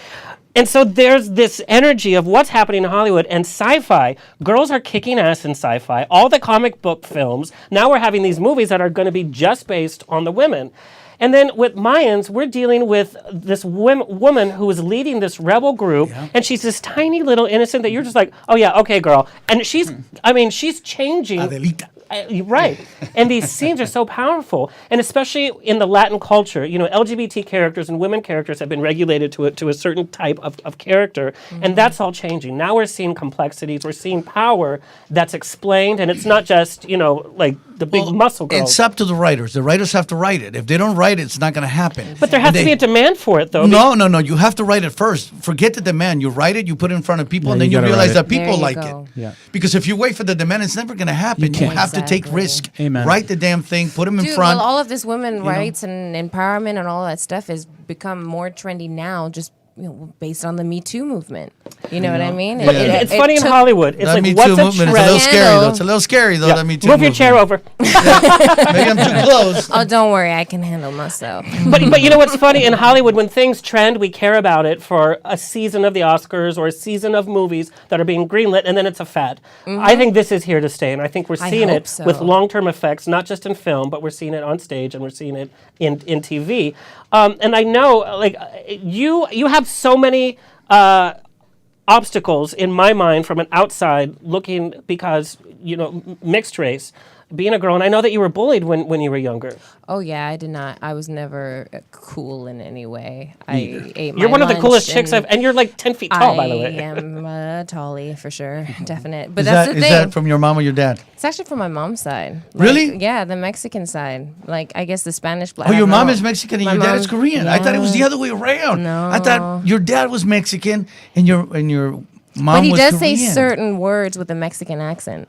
And so there's this energy of what's happening in Hollywood and sci-fi. Girls are kicking ass in sci-fi. All the comic book films. Now we're having these movies that are going to be just based on the women. And then with Mayans, we're dealing with this woman who is leading this rebel group, and she's this tiny little innocent that you're just like, oh yeah, okay, girl. And she's changing. Adelita. Right. And these scenes are so powerful. And especially in the Latin culture, LGBT characters and women characters have been regulated to a certain type of character. Mm-hmm. And that's all changing. Now we're seeing complexities. We're seeing power that's explained. And it's not just, like the big muscle girls. It's up to the writers. The writers have to write it. If they don't write it, it's not going to happen. But there has to be a demand for it, though. No. You have to write it first. Forget the demand. You write it, you put it in front of people, and then you realize that people like it. Yeah. Because if you wait for the demand, it's never going to happen. You have to take risk. Amen. Write the damn thing. Put them in front. Well, all of this women rights and empowerment and all that stuff has become more trendy now, just based on the Me Too movement. You know what I mean? But it's funny in Hollywood. It's that like, Me what's Too a movement trend? is a little scary, though. It's a little scary, though. That Me Too Move your chair over. Maybe I'm too close. Oh, don't worry, I can handle myself. But you know what's funny? In Hollywood, when things trend, we care about it for a season of the Oscars or a season of movies that are being greenlit, and then it's a fad. Mm-hmm. I think this is here to stay, and I think we're seeing it with long-term effects, not just in film, but we're seeing it on stage, and we're seeing it in TV. And I know, like, you have so many obstacles in my mind from an outside looking because, mixed race, being a girl. And I know that you were bullied when you were younger. Oh, yeah, I did not. I was never cool in any way. I ate my You're one of the lunch coolest chicks and you're like 10 feet tall, by the way. I am a tallie for sure. Definite. But Is that's the thing. Is that from your mom or your dad? It's actually from my mom's side. Really? Yeah, the Mexican side. Like, I guess the Spanish. Oh, your mom is Mexican and My your dad mom- is Korean. I thought it was the other way around. No. I thought your dad was Mexican and your mom But he was does Korean. say certain words with a Mexican accent.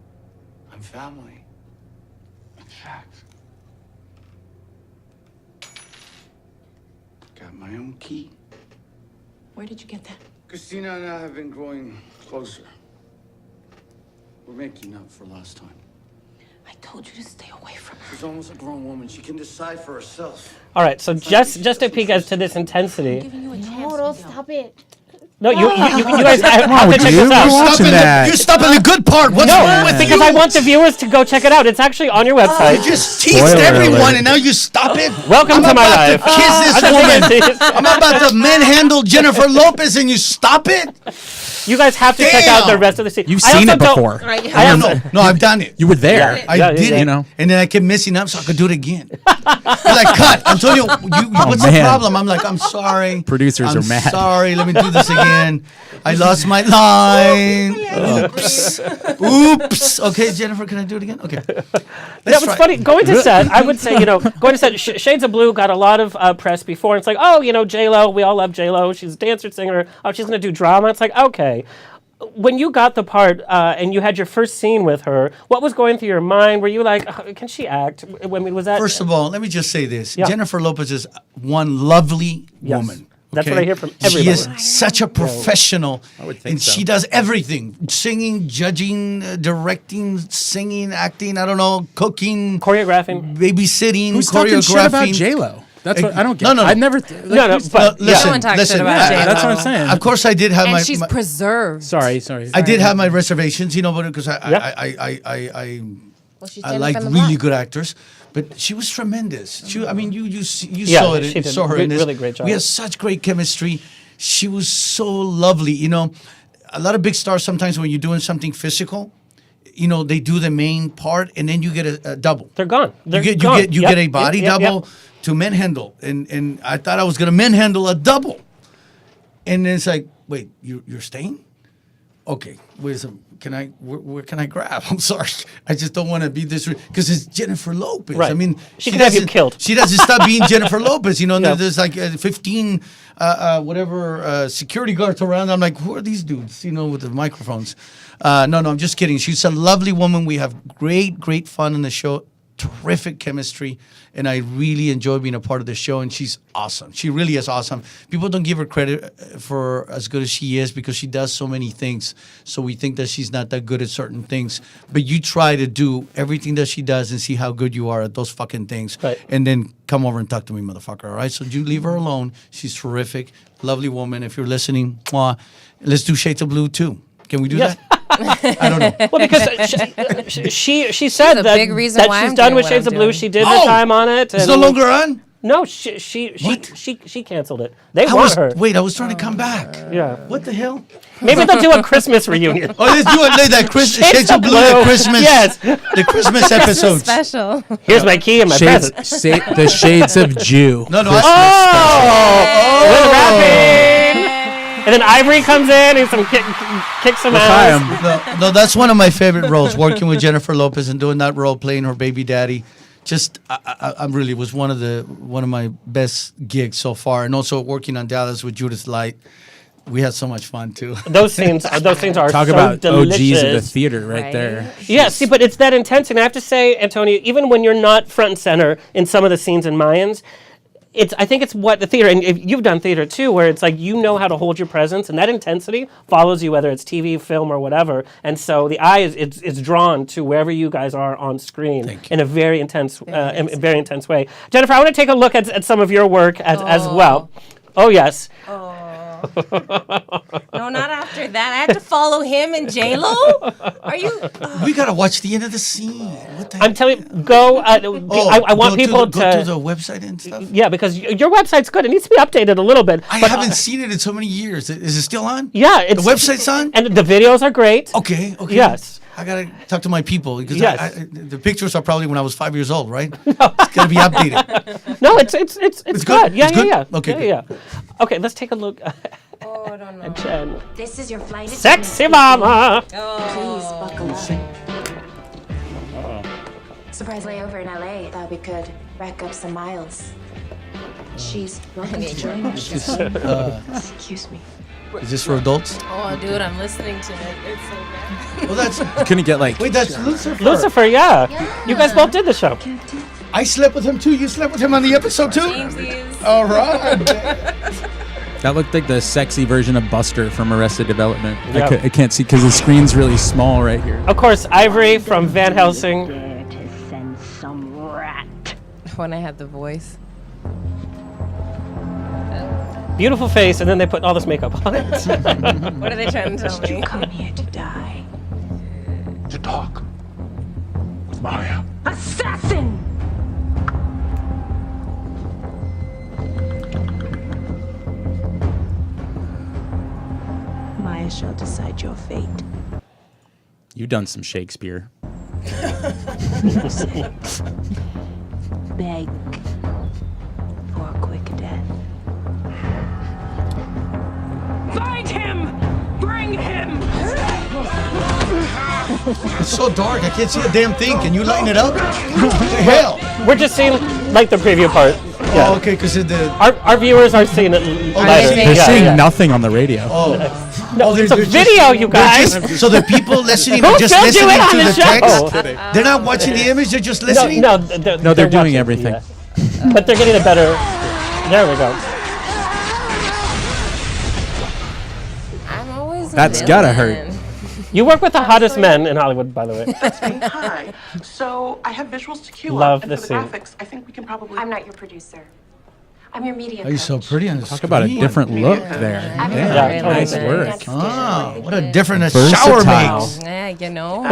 I'm family. In fact, got my own key. Where did you get that? Christina and I have been growing closer. We're making up for last time. I told you to stay away from her. She's almost a grown woman. She can decide for herself. All right, so just a peek as to this intensity. Giving you a chance. No, don't stop it. No, you guys have to check you. this out. We're watching that. You're stopping the good part. What's wrong No, with because you? I want the viewers to go check it out. It's actually on your website. You just teased Spoiler everyone, alert. and now you stop it. Welcome I'm to my about life. to kiss this woman. I'm about to manhandle Jennifer Lopez, and you stop it. You guys have to check out the Damn. rest of the season. You've I seen also it don't- before. I No, I've done it. You were there. Yeah. I did it, You know. and then I kept messing up, so I could do it again. Like, cut. I'm telling you, what's the man. problem? I'm like, I'm sorry. Producers are mad. Sorry, let me do this again. I lost my line. Oops. Oops. Okay, Jennifer, can I do it again? Okay. That was funny. Going to set, I would say, going to set, Shades of Blue got a lot of press before. It's like, oh, J-Lo, we all love J-Lo. She's a dancer, singer. Oh, she's going to do drama. It's like, okay. When you got the part and you had your first scene with her, what was going through your mind? Were you like, oh, can she act? Was that? First of all, let me just say this. Yeah. Jennifer Lopez is one lovely woman. That's what I hear from She everybody. is such a professional, I would think and so. she does everything: singing, judging, directing, singing, acting. I don't know, cooking, choreographing, babysitting, Who's choreographing. talking shit about J-Lo? That's what I don't get. No. I've never. but listen, No one talks listen. shit about J-Lo. That's what I'm saying. Of course, I did have And my. she's my- preserved. Sorry. I did have my reservations, but because Well, she's I Jennifer like in the really Block. good actors, but she was tremendous. I mean, you Yeah, saw it. she You did. saw her in this. Really great job. We had such great chemistry. She was so lovely. A lot of big stars sometimes when you're doing something physical, they do the main part and then you get a double. They're gone. They're you gone. get a body Yep. double to manhandle, and I thought I was gonna manhandle a double, and then it's like, wait, you're staying? Okay, where's where can I grab? I'm sorry, I just don't want to be this because it's Jennifer Lopez. Right. I mean, She could have you doesn't- killed. She doesn't stop being Jennifer Lopez. Yeah. There's like 15 security guards around. I'm like, who are these dudes? With the microphones. No, I'm just kidding. She's a lovely woman. We have great fun in the show. Terrific chemistry, and I really enjoy being a part of the show. And she's awesome. She really is awesome. People don't give her credit for as good as she is because she does so many things. So we think that she's not that good at certain things. But you try to do everything that she does and see how good you are at those fucking things. Right. And then come over and talk to me, motherfucker. All right. So you leave her alone. She's terrific, lovely woman. If you're listening, let's do Shades of Blue too. Can we do Yes. that? I don't know. Well, because she said a that, big reason that why she's I'm done doing with what Shades I'm of Blue. doing. She did her time on it. It's and- no longer on? No, she canceled it. They I want was, her. wait, I was trying to come back. Yeah. What the hell? Maybe they'll do a Christmas reunion. Oh, let's do it. That Shades of Blue, Blue. the Christmas, Yes. the Christmas episodes. Special. Here's my key and my Shades, present. the Shades of Jew. No, Oh! With rapping. And then Ivory comes in and kicks some ass. No, that's one of my favorite roles. Working with Jennifer Lopez and doing that role, playing her baby daddy. I'm really was one of my best gigs so far, and also working on Dallas with Judith Light. We had so much fun too. Those scenes are Talk so about delicious. OGs of the theater right there. Yeah, see, but it's that intensity. And I have to say, Antonio, even when you're not front and center in some of the scenes in Mayans, I think it's what the theater, and if you've done theater too, where it's like how to hold your presence, and that intensity follows you, whether it's TV, film, or whatever. And so the eye is drawn to wherever you guys are on screen in a very intense, very intense way. Jennifer, I want to take a look at some of your work as well. Oh yes. No, not after that. I had to follow him and J-Lo? Are you? We gotta watch the end of the scene. What the I'm telling you, go. I want people go to the website and stuff. Yeah, because your website's good. It needs to be updated a little bit. I haven't seen it in so many years. Is it still on? Yeah, the website's on, and the videos are great. Okay. Yes. I gotta talk to my people because Yes. the pictures are probably when I was 5 years old, right? It's gonna be updated. No, it's good. Yeah, It's good? yeah. Okay, Yeah. Okay, let's take a look. Oh, I don't know. At Jen. This is your flight. Sexy mama. Please buckle up. Surprise layover in LA. Thought we could rack up some miles. She's welcome to join us. Excuse me. Is this for adults? Oh, dude, I'm listening to it. It's so bad. Well, that's Couldn't get like. wait. That's Lucifer. Lucifer, yeah. You guys both did the show. I slept with him too. You slept with him on the episode too. All right. That looked like the sexy version of Buster from Arrested Development. Yeah. I can't see because the screen's really small right here. Of course, Ivory from Van Helsing. When I had the voice. Beautiful face, and then they put all this makeup on it. What are they trying to tell me? You come here to die. To talk. Maya. Assassin! Maya shall decide your fate. You've done some Shakespeare. Beg for a quick death. Find him! Bring him! It's so dark. I can't see a damn thing. Can you lighten it up? What the hell? We're just seeing like the preview part. Yeah. Oh, okay, because the Our viewers aren't seeing it later. They're seeing nothing on the radio. No, it's a video, you guys. so the people listening Who are just filled you listening in on to the the show? text. They're not watching the image. They're just listening. No, They're doing watching, everything. yeah. But they're getting a better. There we go. I'm always. That's gotta hurt. You work with the hottest men in Hollywood, by the way. Hi. So I have visuals to cue Love up, the and for scene. the graphics, I think we can probably. I'm not your producer. I'm your media Oh, you're so pretty on the Talk about a different look there. Yeah, Yeah, nice totally. work. Oh, what a difference a Versatile. shower makes. Yeah, you know.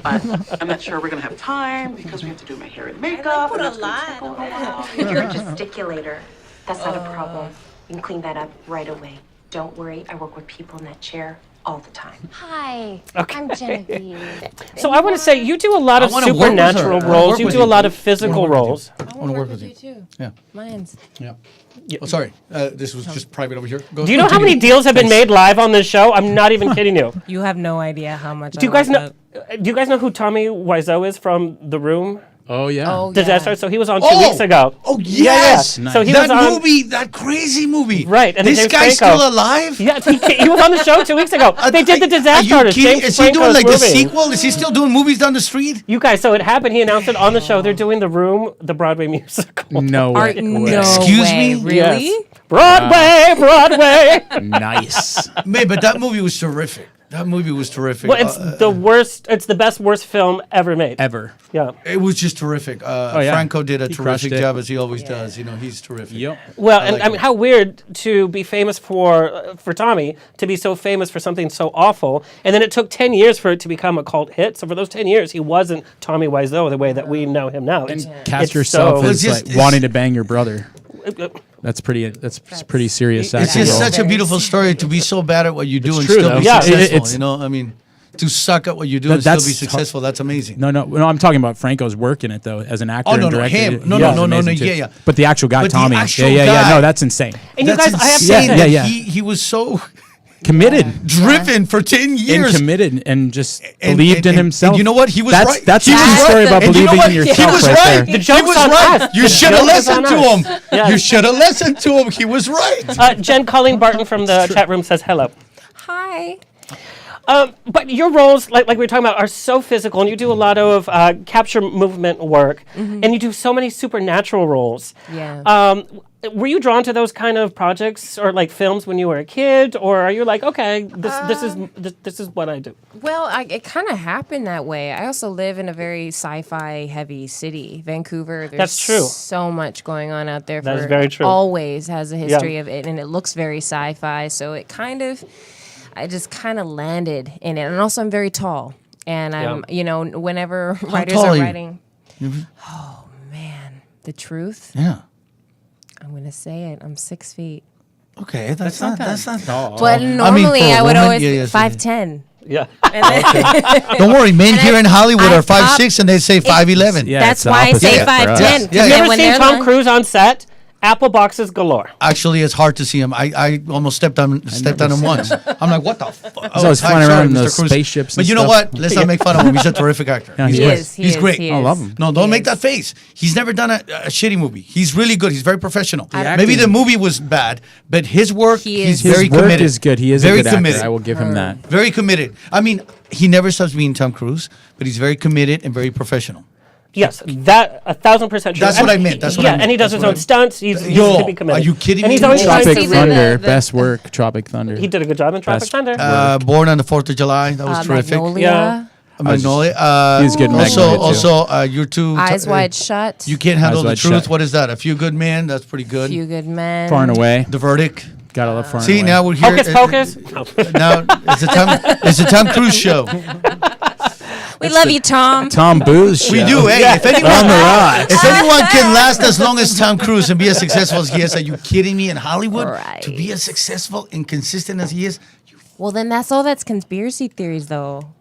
But I'm not sure we're gonna have time because we have to do my hair and makeup. and that's gonna take a little while. You're a gesticulator. That's not a problem. You can clean that up right away. Don't worry, I work with people in that chair all the time. Hi, I'm Genevieve. So I want to say you do a lot of I wanna work with her. supernatural I wanna roles. work You with do you. a lot of I physical wanna work with roles. I want to work with you. too. Yeah. Mine's. Yeah. Oh, sorry. This was just private over here. Do you know how many deals have been made live on this show? I'm not even kidding you. You have no idea how much. Do you guys know? Do you guys know who Tommy Wiseau is from The Room? Oh yeah. Oh, Disaster. yeah. So he was on 2 weeks ago. Oh Yeah, yes. yeah. So he that was on movie, that crazy movie. Right, and this James guy's Franco. still alive. Yeah, he was on the show 2 weeks ago. They did the Disaster Are you Artist. kidding? James Is he doing Franco's like the movie. sequel? Is he still doing movies down the street? You guys, so it happened. He announced it on the show. They're doing The Room, the Broadway musical. No way. No Excuse way. me? Really? Yes. Broadway. Nice. Man, but that movie was terrific. That movie was terrific. Well, it's the worst. It's the best worst film ever made. Ever. Yeah. It was just terrific. yeah. Franco did a He crushed terrific it. job as he always does. You know, he's terrific. Yep. Well, I and like I mean, it. how weird to be famous for Tommy to be so famous for something so awful, and then it took 10 years for it to become a cult hit. So for those 10 years, he wasn't Tommy Wiseau the way that we know him now. And It's- cast it's yourself so- as It's just- like wanting to bang your brother. uh, That's pretty serious. It's acting just role. such a beautiful story to be so bad at what you do It's and true, still though. be Yeah, successful. it's- You know, I mean, to suck at what you do That- and still that's be hard. successful, that's amazing. No, I'm talking about Franco's work in it though, as an actor Oh, no, and no, director. him. No, He no, was no, no, amazing no, too. yeah, yeah. But the actual guy, But the Tommy. actual yeah. guy- No, that's insane. And you That's guys, I have to insane. say, Yeah, yeah. He was so Committed. driven for 10 And years. committed and just And- believed in and himself. you know what? He was that's, right. That's He the was true story right. about And you know believing what? in yourself. He was right. right. There. The joke's He was on right. us. You The should have joke is listened on to us. him. Yes. You should have listened to him. He was right. Jen Colleen Barton from the chat room says hello. Hi. But your roles, like we were talking about, are so physical, and you do a lot of capture movement work, and you do so many supernatural roles. Yeah. Were you drawn to those kind of projects or like films when you were a kid, or are you like, okay, this is what I do? Well, it kind of happened that way. I also live in a very sci-fi heavy city, Vancouver. There's That's true. So much going on out there. That is for very true. Always has a history Yeah. of it, and it looks very sci-fi. So it kind of, I just kind of landed in it. And also, I'm very tall, and I'm, whenever writers tall are are you? writing, oh man, the truth. Yeah. I'm gonna say it. I'm 6 feet. Okay, that's not tall. But I mean, normally for a I would woman, always yeah, yes, 5'10". Yeah. Don't worry, men here in Hollywood I are 5'6" and they say 5'11". Yeah, That's it's the why I say opposite for us. 5'10". Yeah, You yeah. ever when seen they're Tom like- Cruise on set? Apple boxes galore. Actually, it's hard to see him. I almost stepped on him once. I'm like, what the fuck? He's always flying around in those spaceships. But and you know stuff. what? Let's not make fun of him. He's a terrific actor. Yeah, He's he great. is, He's great. I love him. No, don't make that face. He's never done a shitty movie. He's really good. He's very professional. Maybe the movie was bad, but his work, he's very His work committed. is good. He is very a good committed. actor. I will give him that. Very committed. I mean, he never stops being Tom Cruise, but he's very committed and very professional. Yes, that 1,000% true. That's what I meant. That's what I meant. And he does his own stunts. He's Yo, to be committed. are you kidding and me? He's always trying Tropic to Thunder, best work. Tropic Thunder. He did a good job in Tropic Thunder. Born on the 4th of July. That was terrific. Magnolia. Magnolia. He's good in Magnolia, too. Also, you're too... Eyes Wide Shut. You Can't Handle Eyes the Wide Truth. Shut. What is that? A Few Good Men. That's pretty good. Few Good Men. Far and Away. The Verdict. Gotta love Far and See, Away. now we're here. Hocus Pocus. Now it's a Tom Cruise show. We love you, Tom. Tom Booze show. We do. Hey, if anyone, On the rocks. if anyone can last as long as Tom Cruise and be as successful as he is, are you kidding me? In Hollywood, Right. to be as successful and consistent as he is, Well, then that's conspiracy theories, though.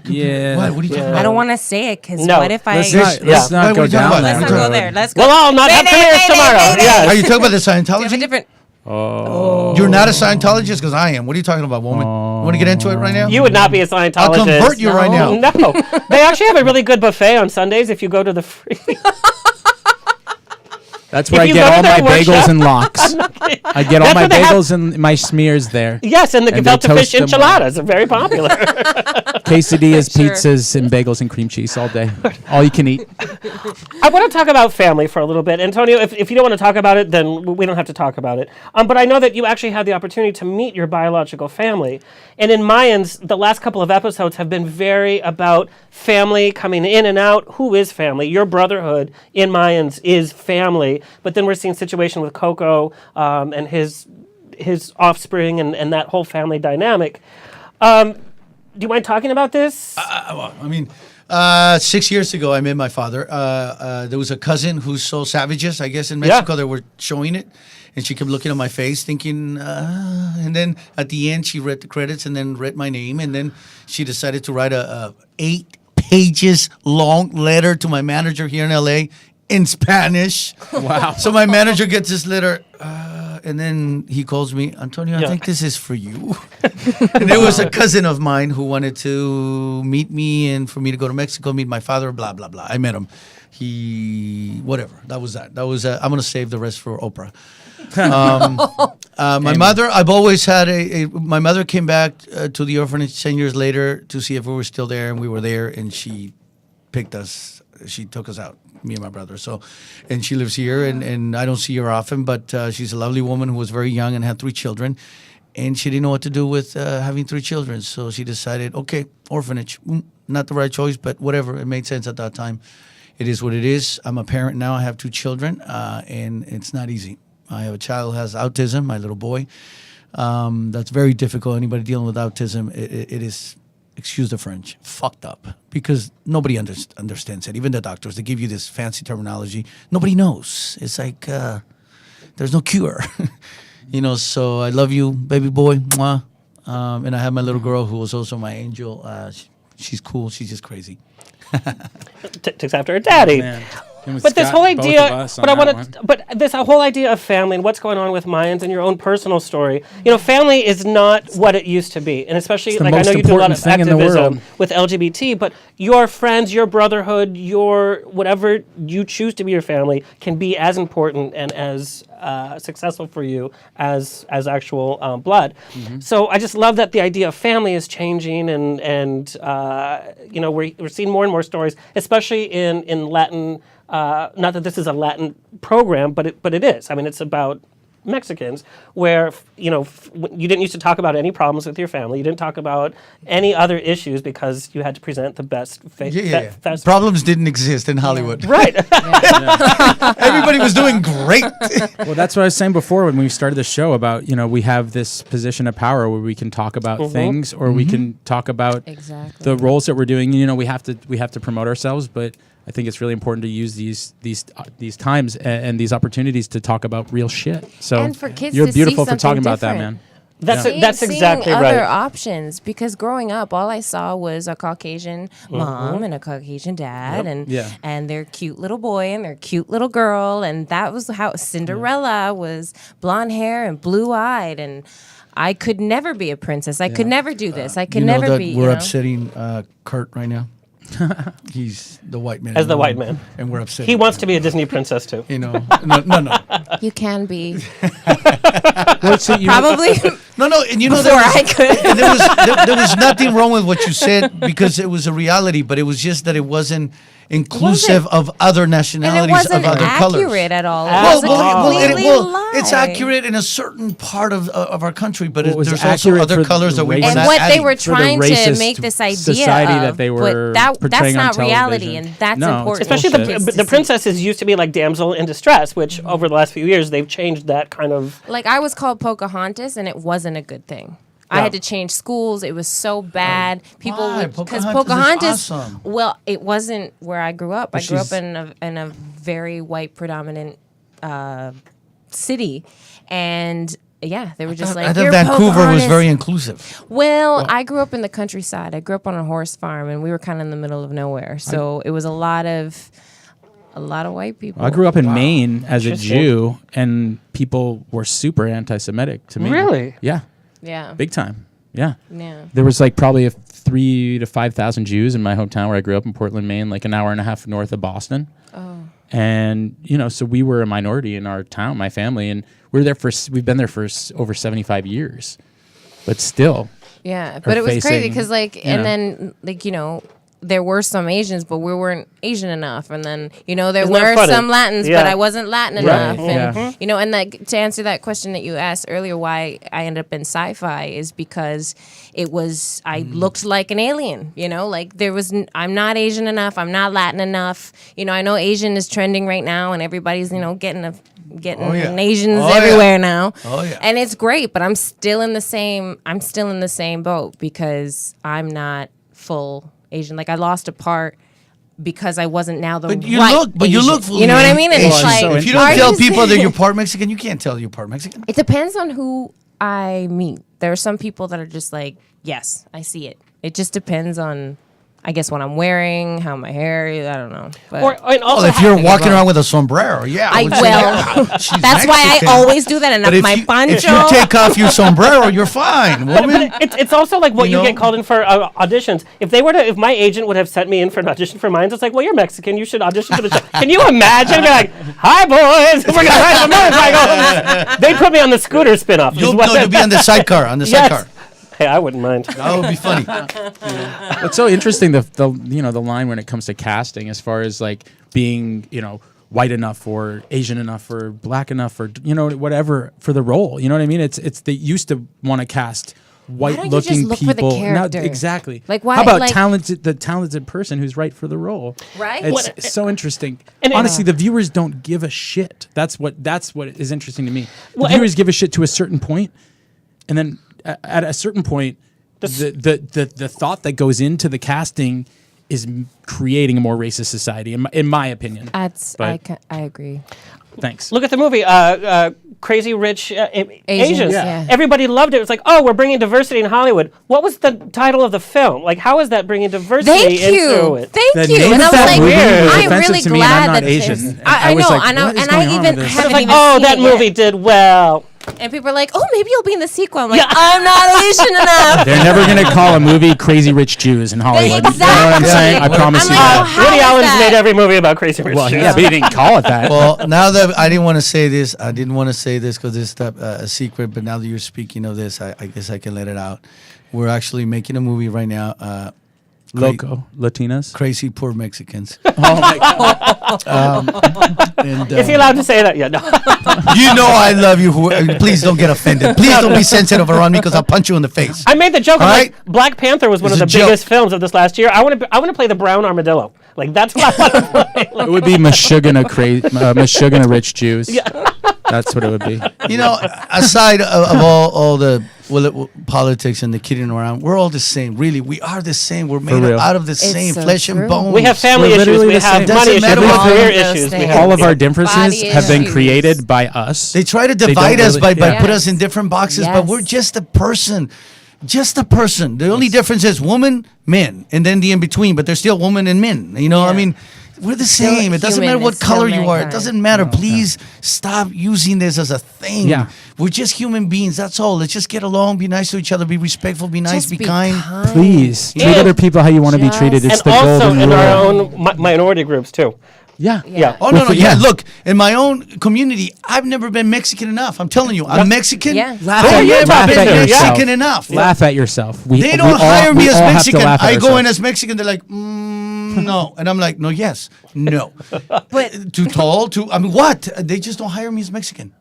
Yeah. what are you talking about? I don't want to say it because No. what if I... Let's not Why, go what are you talking down about? that Let's not road. go there. Let's go. We'll all not have premieres tomorrow. Yes. Are you talking about the Do you have a Scientology? different... You're not a Scientologist because I am. What are you talking about, woman? You want to get into it right now? You would not be a Scientologist. I'll convert you right now. No. They actually have a really good buffet on Sundays if you go to the free. That's where If I you get go to all their my bagels workshop- and lox. I get all That's my where they have- bagels and my smears there. Yes, and the And they gefilte fish toast them enchiladas are very popular. Quesadillas, Sure. pizzas, and bagels and cream cheese all day. All you can eat. I want to talk about family for a little bit. Antonio, if you don't want to talk about it, then we don't have to talk about it. But I know that you actually had the opportunity to meet your biological family. And in Mayans, the last couple of episodes have been very about family coming in and out. Who is family? Your brotherhood in Mayans is family. But then we're seeing situation with Coco and his offspring and that whole family dynamic. Do you mind talking about this? Well, I mean, 6 years ago, I met my father. There was a cousin who sold savages, I guess, in Mexico. They were showing it. And she kept looking at my face thinking, and then at the end, she read the credits and then read my name. And then she decided to write a 8 pages long letter to my manager here in LA in Spanish. Wow. So my manager gets this letter, and then he calls me, Antonio, I think this is for you. And it was a cousin of mine who wanted to meet me and for me to go to Mexico, meet my father, blah, blah, blah. I met him. Whatever. That was that. I'm going to save the rest for Oprah. My mother, I've always had my mother came back to the orphanage 10 years later to see if we were still there, and we were there, and she picked us. She took us out, me and my brother. So, and she lives here, and I don't see her often, but she's a lovely woman who was very young and had 3 children, and she didn't know what to do with having 3 children. So she decided, okay, orphanage, not the right choice, but whatever. It made sense at that time. It is what it is. I'm a parent now. I have 2 children, and it's not easy. I have a child who has autism, my little boy. That's very difficult. Anybody dealing with autism, it is, excuse the French, fucked up. Because nobody understands it. Even the doctors, they give you this fancy terminology. Nobody knows. It's like there's no cure. So I love you, baby boy. Mwah. And I have my little girl who was also my angel. She's cool. She's just crazy. Takes after her daddy. But this whole idea, but this whole idea of family and what's going on with Mayans and your own personal story, family is not what it used to be, and especially like I know you do a lot of activism with LGBT, but your friends, your brotherhood, your whatever you choose to be your family can be as important and as successful for you as actual blood. Mm-hmm. So I just love that the idea of family is changing, and we're seeing more and more stories, especially in Latin. Not that this is a Latin program, but it is. I mean, it's about Mexicans where, you didn't used to talk about any problems with your family. You didn't talk about any other issues because you had to present the best face. Problems didn't exist in Hollywood. Right. Everybody was doing great. Well, that's what I was saying before when we started the show about, we have this position of power where we can talk about things or we can talk about the roles that we're doing. We have to promote ourselves, but I think it's really important to use these times and these opportunities to talk about real shit. So and for kids you're to beautiful see for talking something about that, different. man. That's Seeing exactly other right. options, because growing up, all I saw was a Caucasian mom and a Caucasian dad, and their cute little boy and their cute little girl, and that was how Cinderella was blonde hair and blue eyed, and I could never be a princess. I could never do this. I could never be. We're upsetting Kurt right now. He's the white man. As the white man. And we're upset. He wants to be a Disney princess too. No. You can be. Probably. No, and before I could. There was nothing wrong with what you said because it was a reality, but it was just that it wasn't inclusive of other nationalities, and it wasn't of other colors. accurate at all. It's accurate in a certain part of our country, but Well, it was there's also accurate other for colors that we were and not what they adding. were For the trying to racist make this idea society of, that they were but that's portraying on not reality, television. and that's No, important. Especially because the princesses used to be like damsel in distress, which over the last few years they've changed that kind of. like I was called Pocahontas, and it wasn't a good thing. I had to change schools. It was so bad. People Why? because Pocahontas is Pocahontas. awesome. Well, it wasn't where I grew up. I But grew up she's- in a very white predominant city, and yeah, they were just like. I thought "You're Vancouver was Pocahontas." very inclusive. Well, I grew up in the countryside. I grew up on a horse farm, and we were kind of in the middle of nowhere. So it was a lot of white people. I grew up in Maine as a Interesting. Jew, and people were super anti-Semitic to me. Really? Yeah. Yeah. Big time. Yeah. Yeah. There was like probably 3,000 to 5,000 Jews in my hometown where I grew up in Portland, Maine, like an hour and a half north of Boston. Oh. And so we were a minority in our town, my family, and we've been there for over 75 years. But still. Yeah, but it was crazy facing, because you know. then there were some Asians, but we weren't Asian enough, and then there Isn't that were funny? some Latins, Yeah. but I wasn't Latin Right, enough, yeah. and and to answer that question that you asked earlier, why I ended up in sci-fi is because I looked like an alien, like I'm not Asian enough, I'm not Latin enough, I know Asian is trending right now, and everybody's getting Asians everywhere now. Oh yeah. And it's great, but I'm still in the same boat because I'm not full Asian. Like I lost a part because I wasn't now the But you right look, but you Asian. look. You know what I mean? And Asian. it's like, So if you are don't tell you people that serious? you're part Mexican, you can't tell you're part Mexican. It depends on who I meet. There are some people that are just like, yes, I see it. It just depends on, I guess, what I'm wearing, how my hair is. I don't know. But And also Well, if you're walking around with a sombrero, yeah. I would say, will. yeah, she's That's why Mexican. I always do that. And But if if my you, poncho. if you take off your sombrero, you're fine, woman. But it's also like what You you know? get called in for auditions. If my agent would have sent me in for an audition for Mayans, it's like, well, you're Mexican, you should audition for the show. Can you imagine? Be like, hi boys, we're gonna write the Mayans. I go, they put me on the scooter spinoff. You'll be on the sidecar. On the Yes. sidecar. Hey, I wouldn't mind. That would be funny. What's so interesting, the line when it comes to casting, as far as like being, white enough or Asian enough or black enough or whatever for the role. You know what I mean? It's they used to want to cast Why don't you white-looking just look for the people. character? Exactly. Like, why- How about like- the talented person who's right for the role? Right? It's so interesting. And honestly, the viewers don't give a shit. That's what is interesting to me. Well, The viewers give a shit to a certain point, and then at a certain point, the thought that goes into the casting is creating a more racist society, in my opinion. I But- agree. Thanks. Look at the movie, Crazy Rich Asians. Yeah. Everybody loved it. It was like, oh, we're bringing diversity in Hollywood. What was the title of the film? Like, how is that bringing diversity Thank into you. it? Thank The you. name And I of was that like, movie was I'm offensive really to me, and I'm glad not that Asian. there's- I I was know, like, I know, what is and going I on even with this? It's haven't like, even oh, seen that it yet. movie did well. And people are like, oh, maybe you'll be in the sequel. I'm like, I'm not Asian enough. They're never going to call a movie Crazy Rich Jews in Hollywood. You know what I'm Exactly. saying? I promise I'm you like, that. oh, how Woody is Allen's that? made every movie about Crazy Rich Well, Jews. yeah, but he didn't call it that. Well, now that I didn't want to say this, because it's a secret. But now that you're speaking of this, I guess I can let it out. We're actually making a movie right now. Loco. Latinas. Crazy Poor Mexicans. Oh, my God. And, Is he allowed to say that? Yeah, no. You know I love you. Please don't get offended. Please don't be sensitive around me because I'll punch you in the face. I made the joke. All I'm right? like, Black Panther was one It's of the a joke. biggest films of this last year. I want to play the brown armadillo. Like, that's what I want to play. It would be Meshuggah Rich Jews. That's what it would be. You know, aside of all the politics and the kidding around, we're all the same. Really, we are the same. We're made real. out of the same so flesh true. and bones. We have family We're issues. literally We the have same. money Doesn't issues. matter We have what career those issues. We things. have All of our Body differences have been issues. created by us. They try to They divide don't us really- by yeah. put us in different boxes, but Yes. we're just a person. Just a person. The only difference is woman, men, and then the in between, but they're still woman and men. You know, I mean, we're the same. It doesn't human, matter what it's still color you are. It mankind. doesn't matter. Please stop using this as a thing. Yeah. We're just human beings. That's all. Let's just get along, be nice to each other, be respectful, be nice, Just be kind. Please treat And- other people how you want to be Just- treated. It's And the also golden in rule. our own minority groups too. Yeah. Yeah. Oh, no, no. With- Yeah, yeah. look, in my own community, I've never been Mexican enough. I'm telling you, I'm Mexican. Yeah. Laugh I've at, never laugh been at yourself. Mexican enough. Laugh at yourself. They don't hire me as Mexican. I go in as as Mexican. They're like, no, and I'm like, no, yes, no. But Too tall. Too. I mean, what? They just don't hire me as Mexican.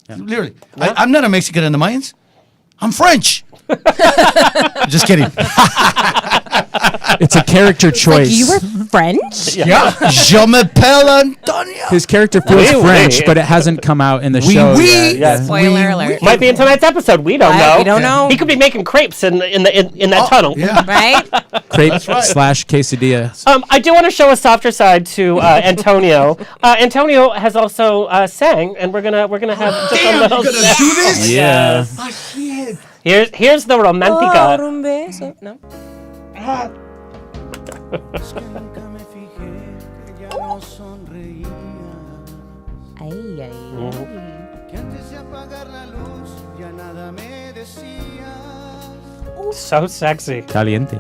Literally, I'm not a Mexican in the Mayans. I'm French. Just kidding. It's a character choice. you were French? Yeah. Je m'appelle Antonio. His character feels Oui, French, oui. but it hasn't come out in the Oui, show oui. yet. Yes. Spoiler alert. Might be in tonight's episode. We don't know. We don't know. He could be making crepes in that tunnel. Yeah. Right? Crepe That's right. / quesadilla. I do want to show a softer side to Antonio. Antonio has also sang, and we're gonna have just a little. You're gonna do this? Yeah. Ah, shit. Here's the romantica. Un beso. No. Ay, ay. So sexy. Caliente.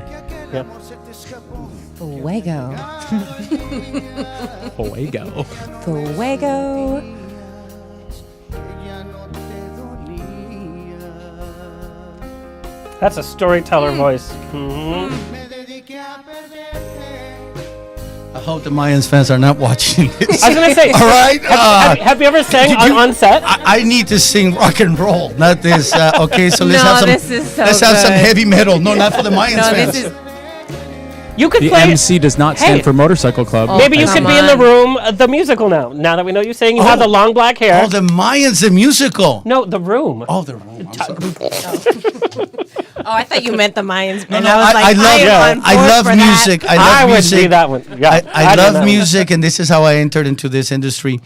Fuego. Fuego. Fuego. That's a storyteller voice. Mhm. I hope the Mayans fans are not watching this. I was gonna say. All right. Have you ever sang on set? I need to sing rock and roll, not this. Okay, so let's No, have some. this is so let's have some good. heavy metal. No, not for the Mayans No, fans. this is. You could The play. MC does not stand Hey. for motorcycle club. Oh, Maybe you come could be in the on. room, the musical now. Now that we know you sing, you have the long black hair. Oh, the Mayans, the musical. No, the room. Oh, the room. I'm sorry. Oh, I thought you meant the Mayans. No, and no, I was like, I love, am on I board love for that. music. I I love would music. see that one. Yeah, I know love that one. music, and this is how I entered into this industry.